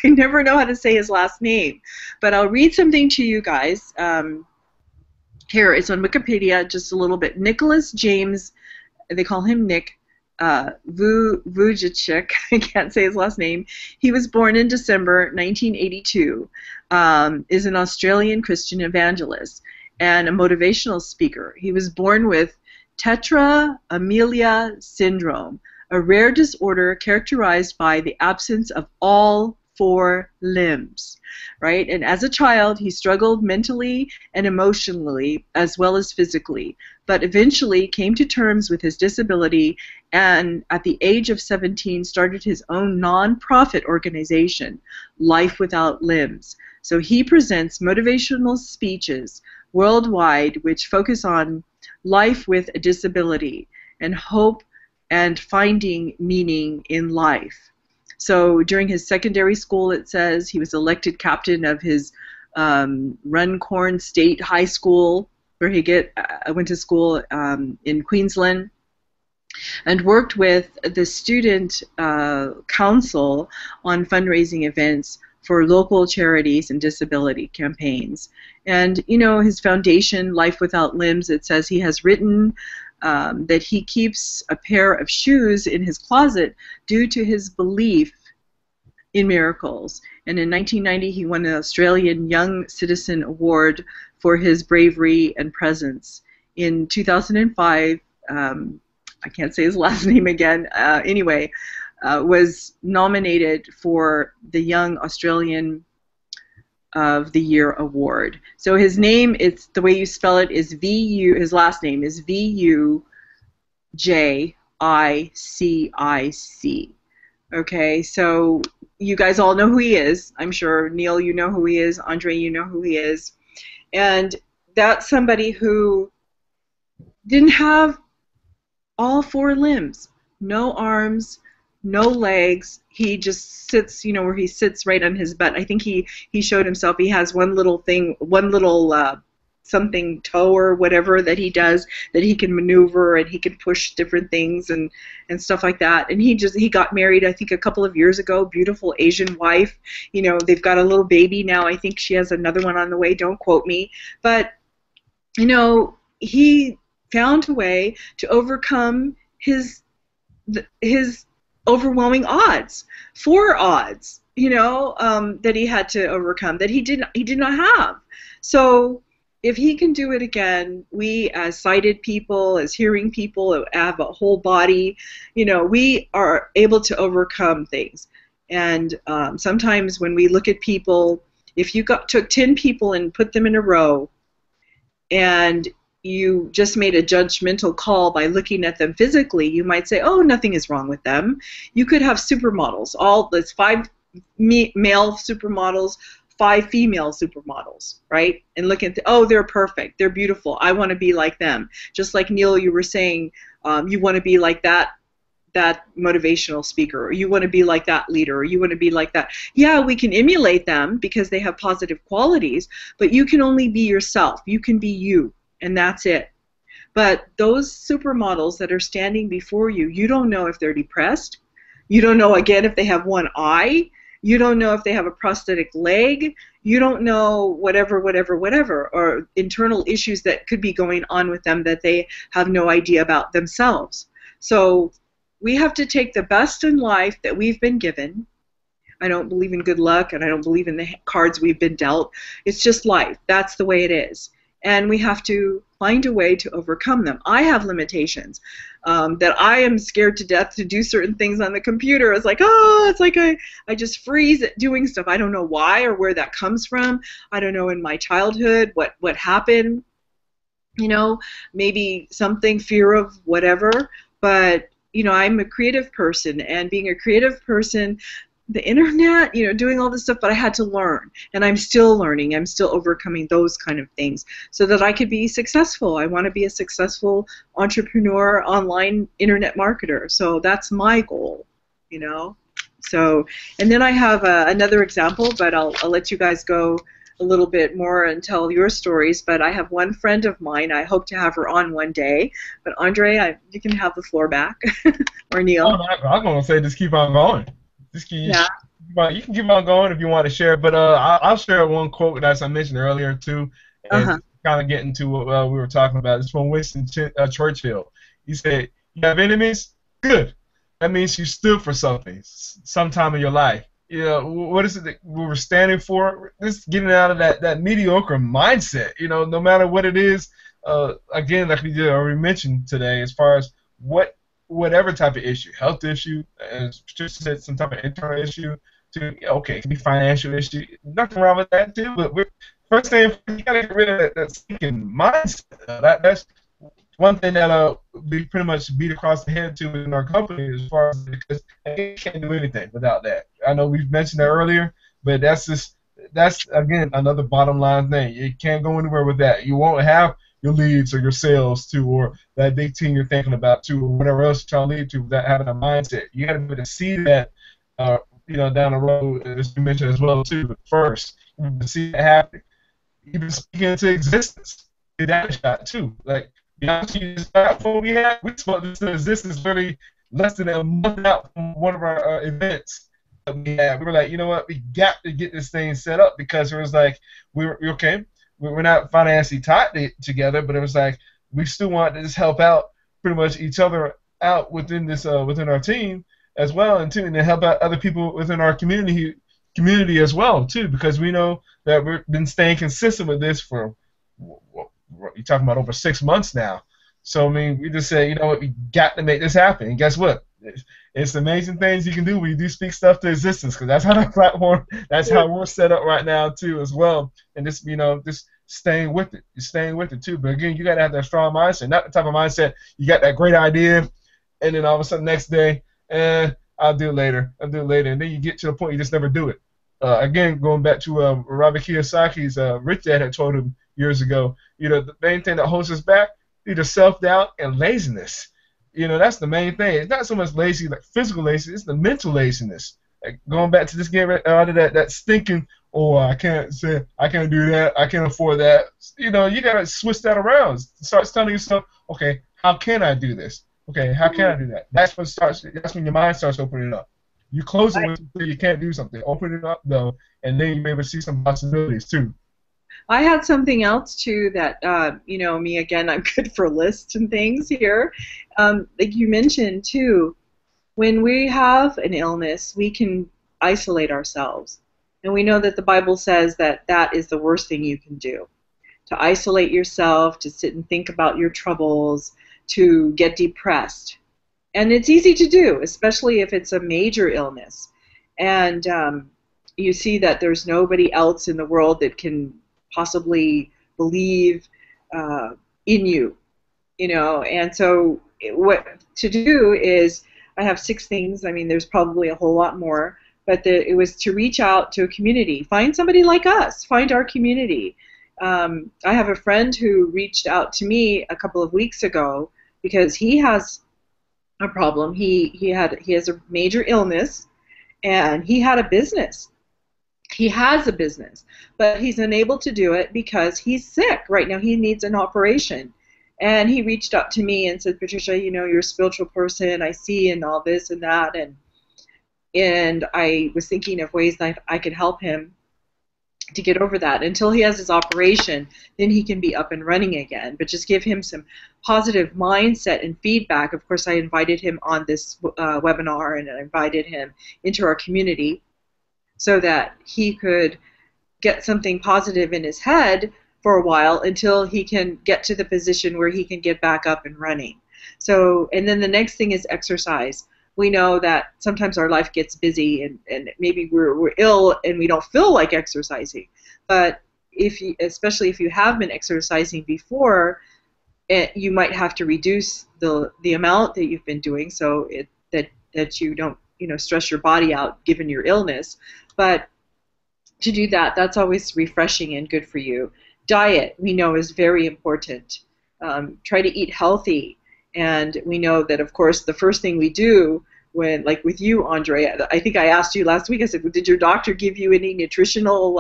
I never know how to say his last name. But I'll read something to you guys. Here, it's on Wikipedia, just a little bit. Nicholas James, they call him Nick, Vujicic, I can't say his last name. He was born in December 1982, is an Australian Christian evangelist and a motivational speaker. He was born with tetra amelia syndrome, a rare disorder characterized by the absence of all four limbs, right? And as a child, he struggled mentally and emotionally as well as physically, but eventually came to terms with his disability and at the age of 17 started his own non-profit organization, Life Without Limbs. So he presents motivational speeches worldwide which focus on life with a disability and hope and finding meaning in life. So during his secondary school, it says he was elected captain of his Runcorn State High School, where he went to school in Queensland, and worked with the student council on fundraising events for local charities and disability campaigns. And you know, his foundation, Life Without Limbs, it says he has written that he keeps a pair of shoes in his closet due to his belief in miracles. And in 1990, he won an Australian Young Citizen Award for his bravery and presence. In 2005, I can't say his last name again, was nominated for the Young Australian of the Year award. So his name, it's the way you spell it, is V-U, his last name is V-U-J-I-C-I-C. Okay, so you guys all know who he is. I'm sure, Neil, you know who he is. Andre, you know who he is. And that's somebody who didn't have all four limbs, no arms, no legs. He just sits, you know, where he sits right on his butt. I think he showed himself. He has one little thing, one little something toe or whatever that he does that he can maneuver, and he can push different things and stuff like that. And he got married, I think, a couple of years ago. Beautiful Asian wife. You know, they've got a little baby now. I think she has another one on the way. Don't quote me. But you know, he found a way to overcome his overwhelming odds, four odds, you know, that he had to overcome, that he did not have. So if he can do it again, we as sighted people, as hearing people, have a whole body, you know, we are able to overcome things. And sometimes when we look at people, if you took 10 people and put them in a row, and you just made a judgmental call by looking at them physically, you might say, oh, nothing is wrong with them. You could have supermodels, there's 5 male supermodels, 5 female supermodels, right? And look at, oh, they're perfect, they're beautiful, I want to be like them. Just like Neil, you were saying, you want to be like that motivational speaker, or you want to be like that leader, or you want to be like that. Yeah, we can emulate them because they have positive qualities, but you can only be yourself. You can be you, and that's it. But those supermodels that are standing before you, you don't know if they're depressed. You don't know, again, if they have one eye. You don't know if they have a prosthetic leg. You don't know whatever, or internal issues that could be going on with them that they have no idea about themselves. So we have to take the best in life that we've been given. I don't believe in good luck, and I don't believe in the cards we've been dealt. It's just life. That's the way it is. And we have to find a way to overcome them. I have limitations that I am scared to death to do certain things on the computer. It's like, oh, it's like I just freeze at doing stuff. I don't know why or where that comes from. I don't know in my childhood what happened. You know, maybe something, fear of whatever. But, you know, I'm a creative person, and being a creative person, the internet, you know, doing all this stuff, but I had to learn, and I'm still learning. I'm still overcoming those kind of things so that I could be successful. I want to be a successful entrepreneur, online internet marketer. So that's my goal, you know. So, and then I have another example, but I'll let you guys go a little bit more and tell your stories. But I have one friend of mine. I hope to have her on one day. But Andre, you can have the floor back, or Neil. Oh, I'm gonna say just keep on going. You can keep on going if you want to share, but I'll share one quote that I mentioned earlier too, and kind of get into what we were talking about. It's from Winston Churchill. He said, "You have enemies, Good. That means you stood for something sometime in your life. You know, what is it that we were standing for? Just getting out of that mediocre mindset. You know, no matter what it is. Again, like we did already mentioned today, as far as whatever type of issue, health issue, as Patricia said, some type of internal issue, to okay, it can be financial issue. Nothing wrong with that too. But first thing, you gotta get rid of that stinking mindset. That's one thing that we pretty much beat across the head to in our company as far as because you can't do anything without that. I know we've mentioned that earlier, but that's again another bottom line thing. You can't go anywhere with that. You won't have your leads or your sales too, or that big team you're thinking about too, or whatever else you're trying to lead to without having a mindset. You got to be able to see that, down the road, as you mentioned as well too. But first, to see that happen, even speaking into existence, get that a shot too. Like, be honest with you, this platform we spoke this into existence really less than a month out from one of our events that we had. We were like, you know what, we got to get this thing set up because it was like, we're okay. We're not financially tied together, but it was like we still want to just help out pretty much each other out within this within our team as well, and to help out other people within our community as well too, because we know that we've been staying consistent with this for you're talking about over 6 months now. So I mean, we just say, you know what, we got to make this happen, and guess what? It's amazing things you can do when you do speak stuff to existence, because that's how the platform, that's how we're set up right now too as well, and just just staying with it. You're staying with it too. But again, you got to have that strong mindset, not the type of mindset you got that great idea, and then all of a sudden next day, I'll do it later, and then you get to the point you just never do it. Again, going back to Robert Kiyosaki's Rich Dad had told him years ago, the main thing that holds us back is self-doubt and laziness. That's the main thing. It's not so much lazy, like physical laziness, it's the mental laziness. Like going back to just getting out of that stinking, oh, I can't do that, I can't afford that. You gotta switch that around. Start telling yourself, okay, how can I do this? Okay, how can I do that? That's when your mind starts opening up. You close it until you can't do something. Open it up though, and then you may be able to see some possibilities too. I had something else too that me again. I'm good for lists and things here. Like you mentioned too, when we have an illness, we can isolate ourselves, and we know that the Bible says that that is the worst thing you can do, to isolate yourself, to sit and think about your troubles, to get depressed, and it's easy to do, especially if it's a major illness, and you see that there's nobody else in the world that can possibly believe in you, and so what to do is, I have 6 things. I mean, there's probably a whole lot more, but it was to reach out to a community, find somebody like us, find our community. I have a friend who reached out to me a couple of weeks ago because he has a problem. He has a major illness, and he had a business. He has a business, but he's unable to do it because he's sick. Right now he needs an operation. And he reached out to me and said, Patricia, you're a spiritual person, I see, and all this and that. And I was thinking of ways that I could help him to get over that. Until he has his operation, then he can be up and running again. But just give him some positive mindset and feedback. Of course, I invited him on this webinar, and I invited him into our community, so that he could get something positive in his head for a while until he can get to the position where he can get back up and running. So, and then the next thing is exercise. We know that sometimes our life gets busy, and maybe we're ill and we don't feel like exercising. But especially if you have been exercising before, you might have to reduce the amount that you've been doing, so that you don't stress your body out given your illness. But to do that, that's always refreshing and good for you. Diet, we know, is very important. Try to eat healthy, and we know that, of course, the first thing we do when, like with you, Andre, I think I asked you last week, I said, did your doctor give you any nutritional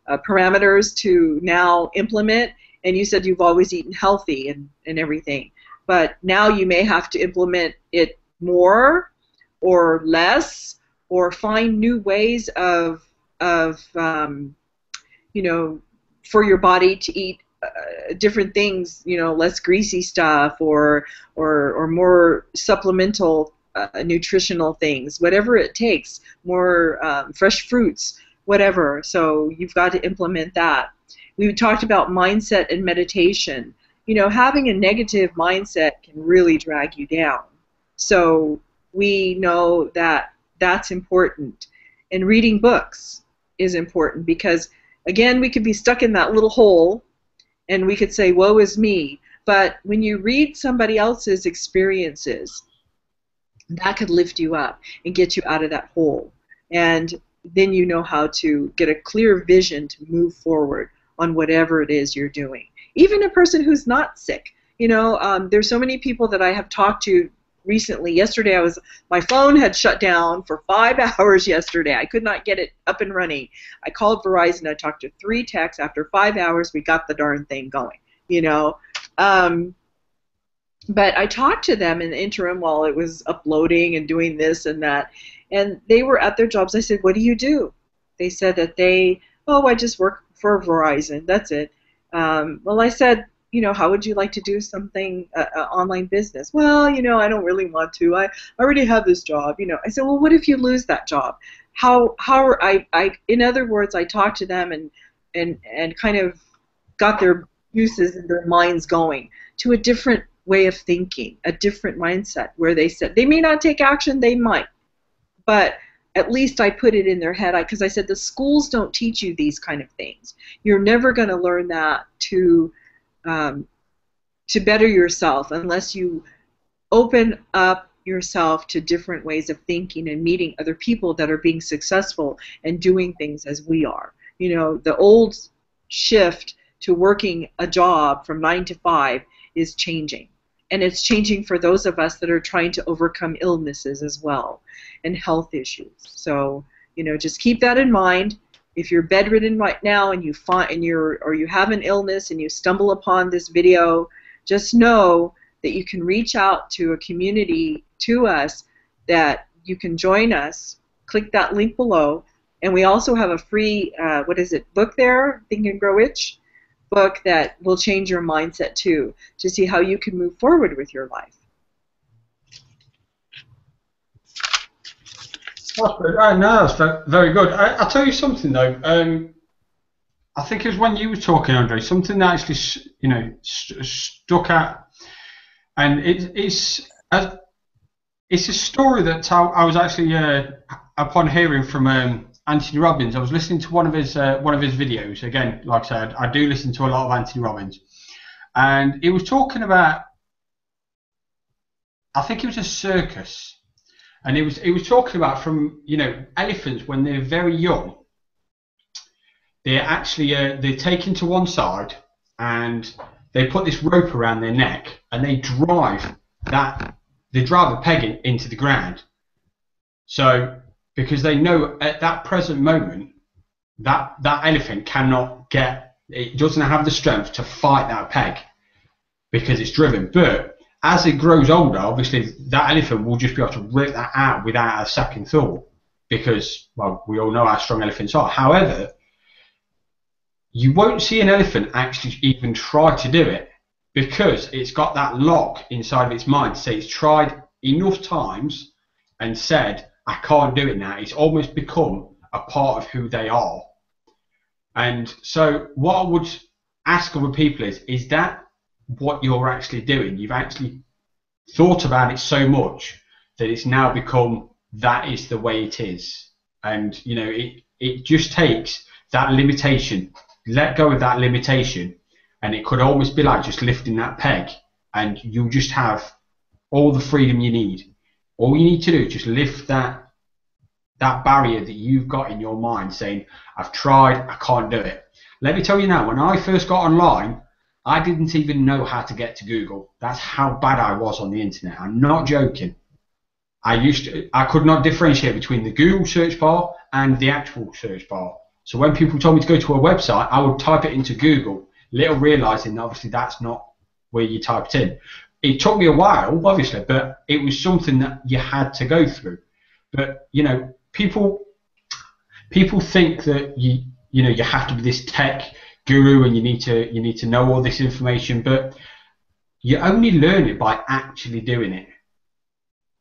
parameters to now implement? And you said you've always eaten healthy and everything. But now you may have to implement it more or less, or find new ways of for your body to eat different things, less greasy stuff or more supplemental nutritional things, whatever it takes, more fresh fruits, whatever. So you've got to implement that. We talked about mindset and meditation. Having a negative mindset can really drag you down. So we know that that's important. And reading books is important because, again, we could be stuck in that little hole and we could say, woe is me. But when you read somebody else's experiences, that could lift you up and get you out of that hole. And then you know how to get a clear vision to move forward on whatever it is you're doing. Even a person who's not sick. There's so many people that I have talked to recently. Yesterday, my phone had shut down for 5 hours yesterday. I could not get it up and running. I called Verizon. I talked to 3 techs. After 5 hours, we got the darn thing going. But I talked to them in the interim while it was uploading and doing this and that, and they were at their jobs. I said, what do you do? They said that I just work for Verizon. That's it. Well, I said, how would you like to do something, online business? Well, I don't really want to. I already have this job. I said, well, what if you lose that job? In other words, I talked to them and kind of got their uses and their minds going to a different way of thinking, a different mindset, where they said they may not take action, they might, but at least I put it in their head, because I said the schools don't teach you these kind of things. You're never going to learn that to better yourself unless you open up yourself to different ways of thinking and meeting other people that are being successful and doing things as we are. The old shift to working a job from 9 to 5 is changing. And it's changing for those of us that are trying to overcome illnesses as well and health issues. So, just keep that in mind. If you're bedridden right now and you have an illness and you stumble upon this video, just know that you can reach out to a community, to us, that you can join us. Click that link below. And we also have a free, book there, Think and Grow Rich book that will change your mindset too, to see how you can move forward with your life. That's very good. I'll tell you something though. I think it was when you were talking, Andre, something that actually stuck out, and it's a story that I was actually upon hearing from Anthony Robbins. I was listening to one of his videos. Again, like I said, I do listen to a lot of Anthony Robbins, and he was talking about, I think it was a circus, and he was talking about from elephants when they're very young. They're actually they're taken to one side and they put this rope around their neck and they drive a peg into the ground. So because they know at that present moment that elephant it doesn't have the strength to fight that peg because it's driven. But as it grows older, obviously that elephant will just be able to rip that out without a second thought because, well, we all know how strong elephants are. However, you won't see an elephant actually even try to do it because it's got that lock inside of its mind to say it's tried enough times and said, I can't do it now. It's almost become a part of who they are. And so what I would ask other people is that what you're actually doing? You've actually thought about it so much that it's now become that is the way it is. And it just takes that limitation. Let go of that limitation, and it could always be like just lifting that peg, and you'll just have all the freedom you need. All you need to do is just lift that barrier that you've got in your mind saying, I've tried, I can't do it. Let me tell you now, when I first got online, I didn't even know how to get to Google. That's how bad I was on the internet. I'm not joking. I could not differentiate between the Google search bar and the actual search bar. So when people told me to go to a website, I would type it into Google, little realizing obviously that's not where you typed in. It took me a while, obviously, but it was something that you had to go through. But people think that you have to be this tech guru and you need to know all this information, but you only learn it by actually doing it.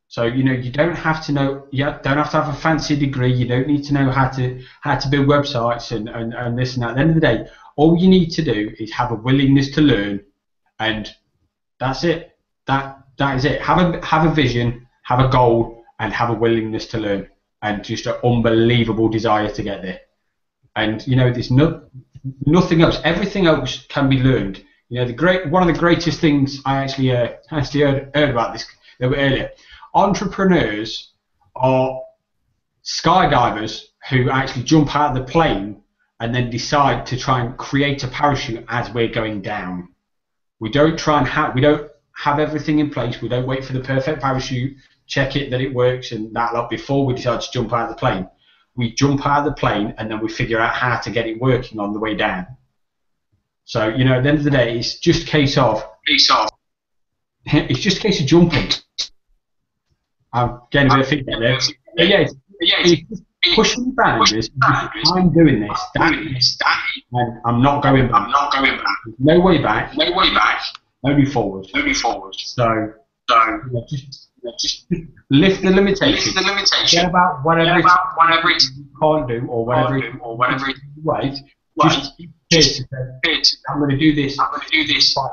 So you don't have to know. You don't have to have a fancy degree. You don't need to know how to build websites and this and that. At the end of the day, all you need to do is have a willingness to learn, and that's it. That is it. Have a vision, have a goal, and have a willingness to learn, and just an unbelievable desire to get there. And there's nothing else. Everything else can be learned. One of the greatest things I actually heard about this a little bit earlier. Entrepreneurs are skydivers who actually jump out of the plane and then decide to try and create a parachute as we're going down. We don't have everything in place. We don't wait for the perfect parachute, check it that it works and that lot before we decide to jump out of the plane. We jump out of the plane and then we figure out how to get it working on the way down. So at the end of the day, it's just a case of jumping. I'm getting a bit of feedback there. But yeah, it's just pushing boundaries. I'm doing this, and I'm not going back. There's no way back. Only forward. So just lift the limitations. Forget about whatever it you can't do or whatever it wait. Just here to say, I'm going to do this. Fight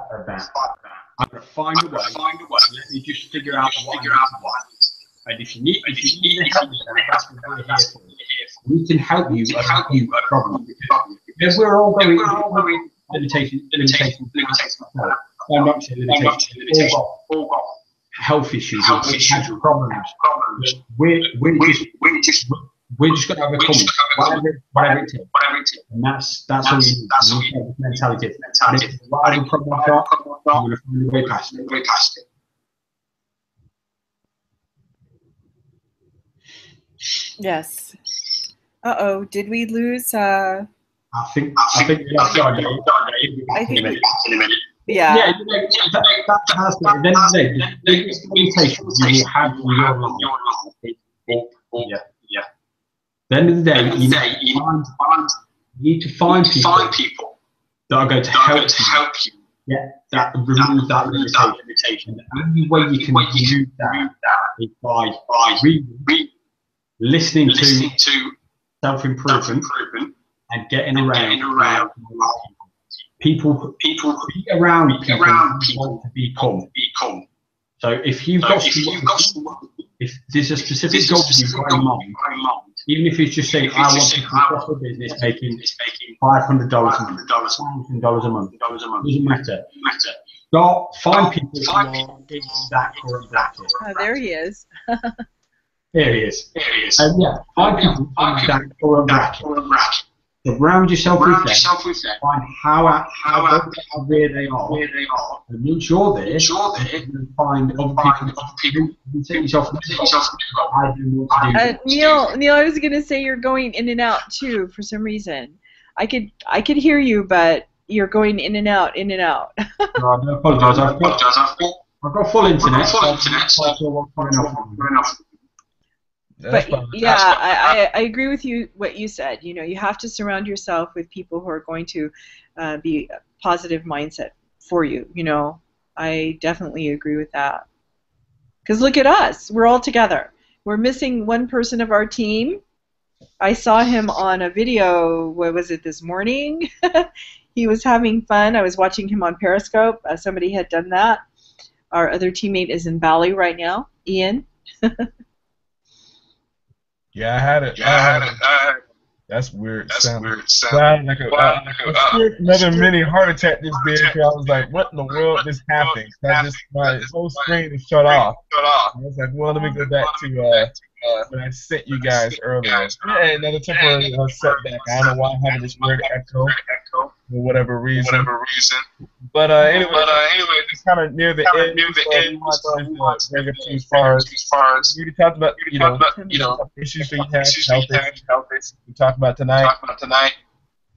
for that. I'm going to find a way. Let me just figure out what. And if you need help, that's what we're here for. We can help you with a problem. Because we're all going limitations. I'm not saying limitations. All got health issues. Problems. We're just going to overcome whatever it takes. And that's all you need. You need mentality. And if it's a rising problem, you're going to find a way past it. Yes. Uh-oh, did we lose? I think we lost John. I think we, yeah. That's it. Then the biggest limitation you will have in your life. Yeah. At the end of the day, you need to find people that are going to help you. Yeah, that remove that limitation. The only way you can remove that is by listening to self-improvement and getting around people be around people who want to become. So if you've got if there's a specific goal you've got in mind, even if it's just saying I want to successful business making $500 a month, $1,000 a month, doesn't matter. Find people who are in that current bracket. oh, there he is. There he is. Find people in that current bracket. Surround yourself with them. Find where they are. And once you're there, you find other people who take yourself. I do want to do. Neil, I was gonna say you're going in and out too for some reason. I could hear you, but you're going in and out. No, I do apologise. I've got full internet. But yeah, I agree with you what you said. You have to surround yourself with people who are going to be a positive mindset for you. I definitely agree with that. Because look at us, we're all together. We're missing one person of our team. I saw him on a video. What was it this morning? He was having fun. I was watching him on Periscope. Somebody had done that. Our other teammate is in Bali right now, Ian. Yeah, I had it. That's weird. Sounded like another mini heart attack this day. I was like, what in the world is happening? My whole screen is shut off. I was like, well, let me go back to when I sent you guys earlier. Yeah, another temporary setback. I don't know why I'm having this weird echo for whatever reason. But anyway, it's kind of near the end. So we want to bring it to as far as we talked about, issues that you have, health issues. We talked about tonight.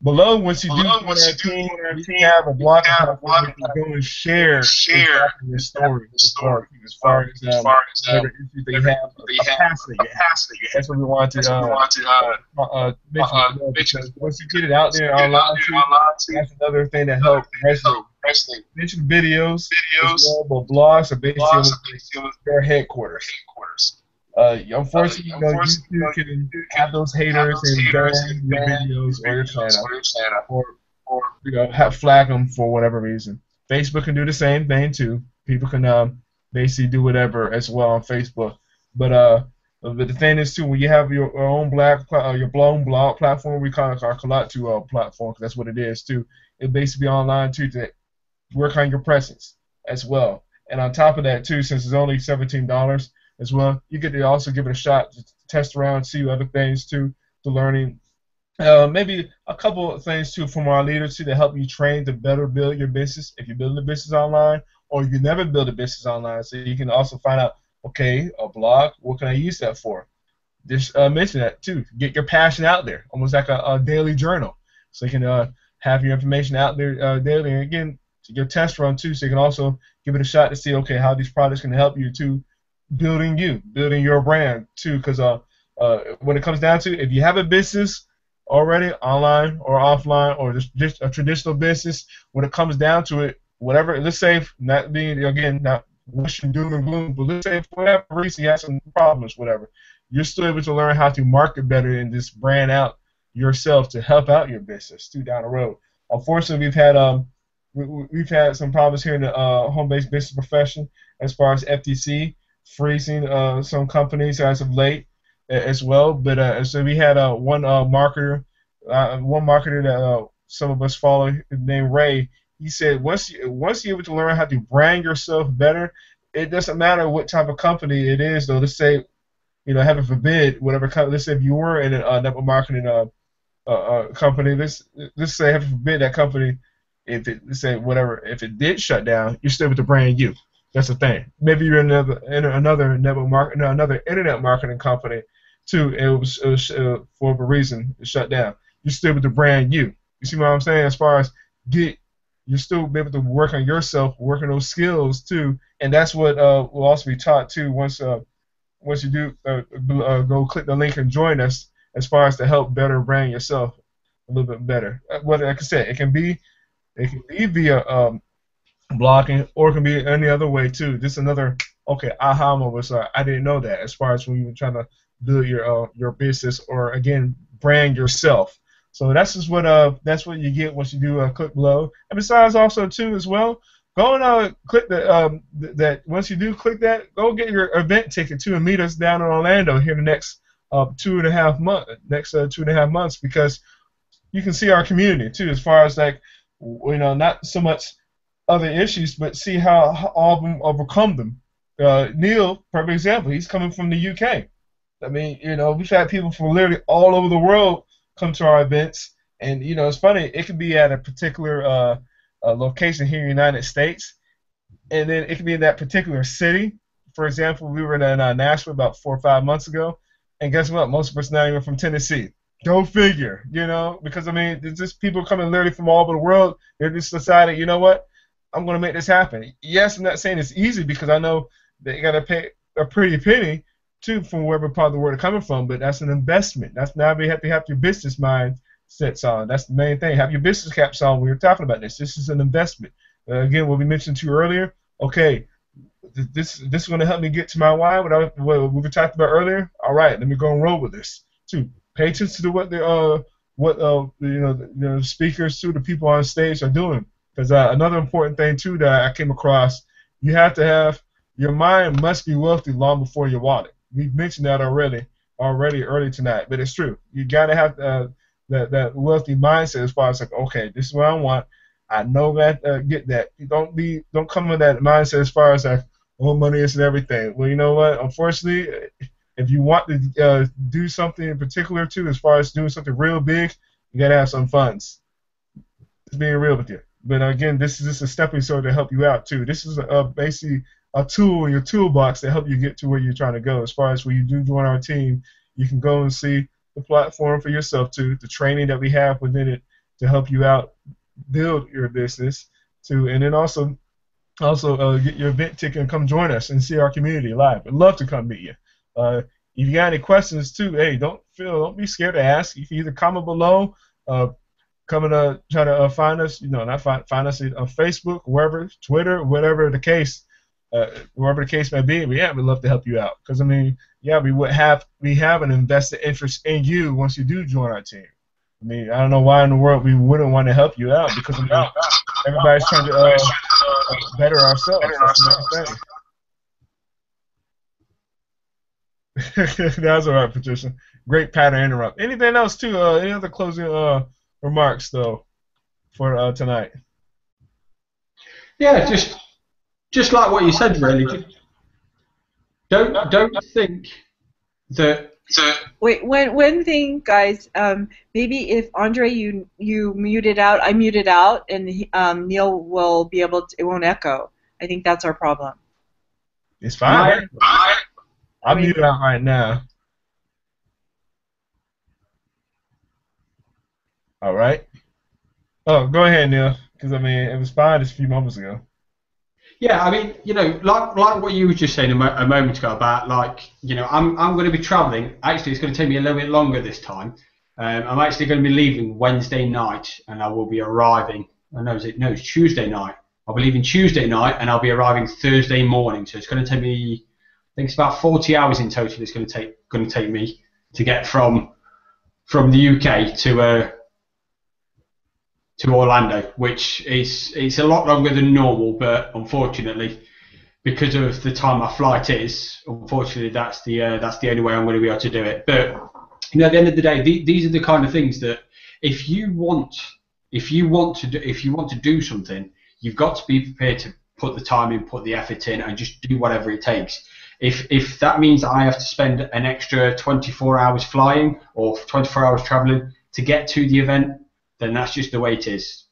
Below, once you do join our team, we have a blogging platform where you can go and share exactly your story as well, as far as whatever issues that you have, a past that you have. That's what we want to mention as well, because once you get it out there online too, that's another thing that helps resonate. Mention videos as well, but blogs are basically their headquarters. Unfortunately, YouTube can have those haters and ban your videos or your channel, or have flag them for whatever reason. Facebook can do the same thing too. People can basically do whatever as well on Facebook. But the thing is too, when you have your own your own blog platform, we call it our Kalatu platform, because that's what it is too. It basically online too to work on your presence as well. And on top of that too, since it's only $17 as well, you get to also give it a shot to test around, see other things too, to learning. Maybe a couple of things too from our leaders too to help you train to better build your business if you're building a business online, or you never build a business online. So you can also find out, okay, a blog, what can I use that for? Just mention that too. Get your passion out there, almost like a daily journal. So you can have your information out there daily. And again, to your test run too, so you can also give it a shot to see, okay, how these products can help you too, building your brand too. Because when it comes down to, if you have a business already, online or offline, or just a traditional business, when it comes down to it, whatever, let's say, not being, again, not wishing doom and gloom, but let's say for whatever reason you have some problems, whatever, you're still able to learn how to market better and just brand out yourself to help out your business too down the road. Unfortunately, we've had some problems here in the home-based business profession as far as FTC freezing some companies as of late as well. But so we had one marketer that some of us follow named Ray. He said once you're able to learn how to brand yourself better, it doesn't matter what type of company it is. Though, let's say, heaven forbid, whatever company. Let's say if you were in a network marketing company, let's say heaven forbid that company, if it did shut down, you're still able to brand you. That's the thing. Maybe you're in another internet marketing company too. It was for a reason it shut down. You're still able to brand you. You see what I'm saying? As far as you're still be able to work on yourself, work on those skills too, and that's what will also be taught too. Once you do go click the link and join us, as far as to help better brand yourself a little bit better. Like I said, it can be via blogging, or it can be any other way too. Just another aha moment. So I didn't know that. As far as when you're trying to build your business, or again brand yourself. So that's what you get once you do click below. And besides, also too as well, go and click that. Once you do click that, go get your event ticket too and meet us down in Orlando here in the next 2.5 months, because you can see our community too, as far as like, not so much other issues, but see how all of them overcome them. Neil, perfect example. He's coming from the UK. I mean, we've had people from literally all over the world come to our events, and it's funny. It could be at a particular location here in the United States, and then it could be in that particular city. For example, we were in Nashville about 4 or 5 months ago, and guess what? Most of us not even from Tennessee. Go figure, because I mean, there's just people coming literally from all over the world. They just decided, you know what? I'm going to make this happen. Yes, I'm not saying it's easy, because I know they got to pay a pretty penny too from wherever part of the world they're coming from, but that's an investment. That's now you have to have your business mind sets on. That's the main thing. Have your business caps on when you're talking about this. This is an investment. Again, what we mentioned to you earlier. Okay, this is going to help me get to my why. What we talked about earlier. All right, let me go and roll with this too. Pay attention to what the speakers too, the people on stage are doing. Because another important thing too that I came across, you have to have your mind must be wealthy long before your wallet. We've mentioned that already early tonight, but it's true. You gotta have that wealthy mindset as far as like, okay, this is what I want. I know that get that. You don't come with that mindset as far as like, oh, money isn't everything. Well, you know what? Unfortunately, if you want to do something in particular too, as far as doing something real big, you gotta have some funds. Just being real with you. But again, this is just a stepping stone to help you out too. This is basically a tool in your toolbox to help you get to where you're trying to go. As far as when you do join our team, you can go and see the platform for yourself too, the training that we have within it to help you out, build your business too, and then also get your event ticket and come join us and see our community live. I'd love to come meet you. If you got any questions too, hey, don't be scared to ask. You can either comment below, come and try to find us. Not find us on Facebook, wherever, Twitter, whatever the case, wherever the case may be. We'd love to help you out. Because we have an invested interest in you once you do join our team. I don't know why in the world we wouldn't want to help you out, because everybody's trying to better ourselves. That's the main thing. That's all right, Patricia. Great pattern interrupt. Anything else too? Any other closing remarks though for tonight? Yeah, just like what you said, really. Don't think that. Wait, one thing, guys. Maybe if Andre, you muted out, I muted out, and Neil will be able to. It won't echo. I think that's our problem. It's fine. I'm muted out right now. All right. Oh, go ahead, Neil. Because it was fine just a few moments ago. Yeah, like what you were just saying a moment ago about, I'm going to be travelling. Actually, it's going to take me a little bit longer this time. I'm actually going to be leaving Wednesday night, and I will be arriving. It's Tuesday night. I'll be leaving Tuesday night, and I'll be arriving Thursday morning. So it's going to take me, I think it's about 40 hours in total. It's going to take me to get from the UK to Orlando, which it's a lot longer than normal, but unfortunately, because of the time my flight is, unfortunately that's the only way I'm going to be able to do it. But at the end of the day, these are the kind of things that if you want to do something, you've got to be prepared to put the time in, put the effort in, and just do whatever it takes. If that means I have to spend an extra 24 hours flying or 24 hours traveling to get to the event, then that's just the way it is.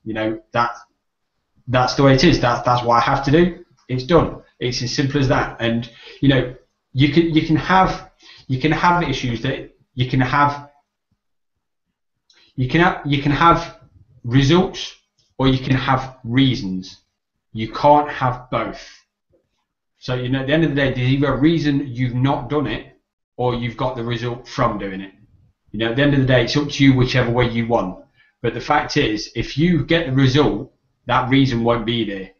That's the way it is. That's what I have to do. It's done. It's as simple as that. And you can have issues that you can have results, or you can have reasons. You can't have both. So at the end of the day, there's either a reason you've not done it, or you've got the result from doing it. At the end of the day, it's up to you whichever way you want. But the fact is, if you get the result, that reason won't be there.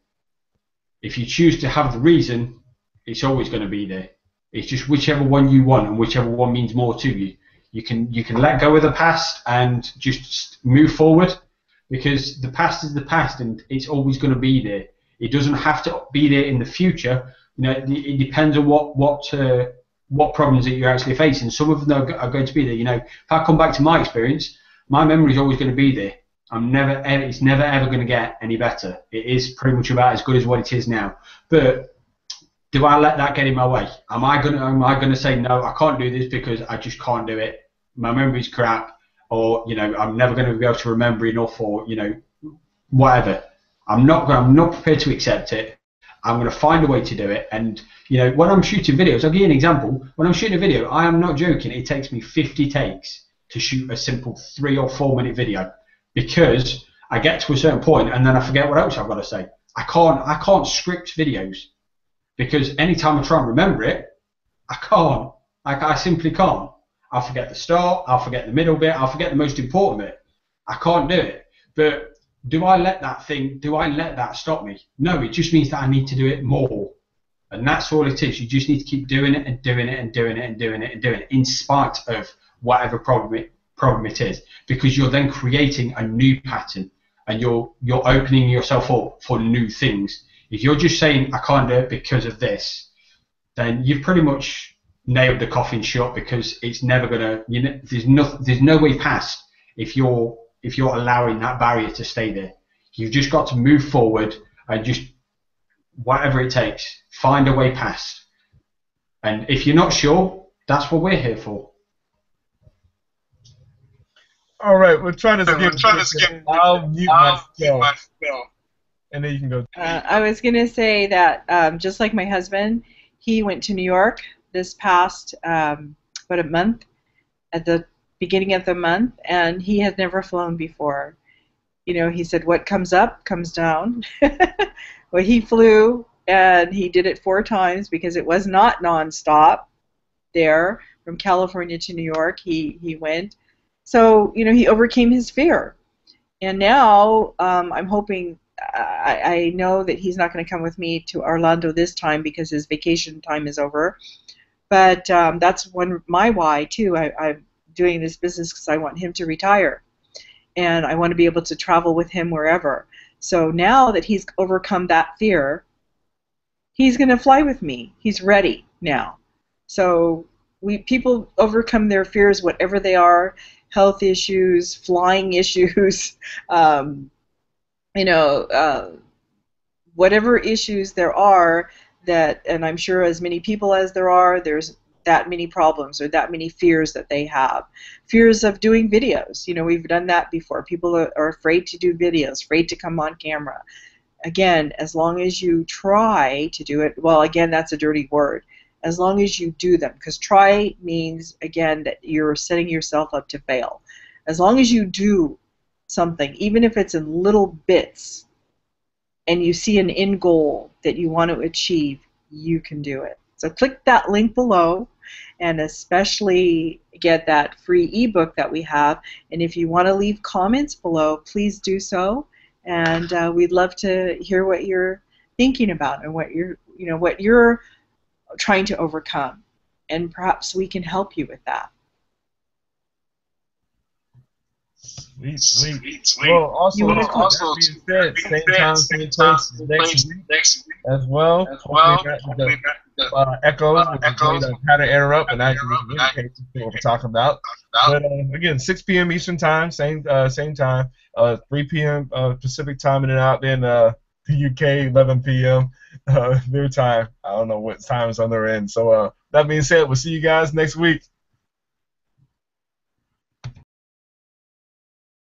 If you choose to have the reason, it's always going to be there. It's just whichever one you want and whichever one means more to you. You can let go of the past and just move forward, because the past is the past and it's always going to be there. It doesn't have to be there in the future. It depends on what problems that you're actually facing. Some of them are going to be there. If I come back to my experience, my memory is always going to be there. It's never ever going to get any better. It is pretty much about as good as what it is now. But do I let that get in my way? Am I going to say no? I can't do this because I just can't do it. My memory's crap, or I'm never going to be able to remember enough, or whatever. I'm not prepared to accept it. I'm going to find a way to do it. And when I'm shooting videos, I'll give you an example. When I'm shooting a video, I am not joking. It takes me 50 takes to shoot a simple 3 or 4 minute video, because I get to a certain point and then I forget what else I've got to say. I can't script videos, because anytime I try and remember it, I can't. I simply can't. I'll forget the start, I'll forget the middle bit, I'll forget the most important bit. I can't do it. But do I let that stop me? No, it just means that I need to do it more. And that's all it is. You just need to keep doing it and doing it and doing it and doing it and doing it, in spite of whatever problem it is, because you're then creating a new pattern and you're opening yourself up for new things. If you're just saying I can't do it because of this, then you've pretty much nailed the coffin shut, because it's never gonna. There's no way past if you're allowing that barrier to stay there. You've just got to move forward and just whatever it takes, find a way past. And if you're not sure, that's what we're here for. All right, we're trying to skip. I'll mute myself, and then you can go. I was going to say that just like my husband, he went to New York this past about a month, at the beginning of the month, and he had never flown before. you know, he said what comes up comes down. Well, he flew and he did it 4 times because it was not nonstop there from California to New York. He went. So, you know, he overcame his fear. And now I'm hoping, I know that he's not going to come with me to Orlando this time because his vacation time is over. But that's my why, too. I'm doing this business because I want him to retire. And I want to be able to travel with him wherever. So now that he's overcome that fear, he's going to fly with me. He's ready now. So people overcome their fears, whatever they are, health issues, flying issues, you know, whatever issues there are, that, and I'm sure as many people as there are, there's that many problems or that many fears that they have. Fears of doing videos. You know, we've done that before. People are afraid to do videos, afraid to come on camera. Again, as long as you try to do it, well, again, that's a dirty word. As long as you do them, because try means, again, that you're setting yourself up to fail. As long as you do something, even if it's in little bits, and you see an end goal that you want to achieve, you can do it. So click that link below, and especially get that free ebook that we have. And if you want to leave comments below, please do so. And we'd love to hear what you're thinking about and what you're trying to overcome. And perhaps we can help you with that. Sweet. Well, also that being said, same time, same place next week as well. Hopefully not echoes. How to interrupt, and I can communicate to what we're talking about. But again, 6 p.m. Eastern time, same time. 3 p.m. Pacific time, and then out in the UK, 11 p.m. Their time. I don't know what time is on their end. So that being said, we'll see you guys next week.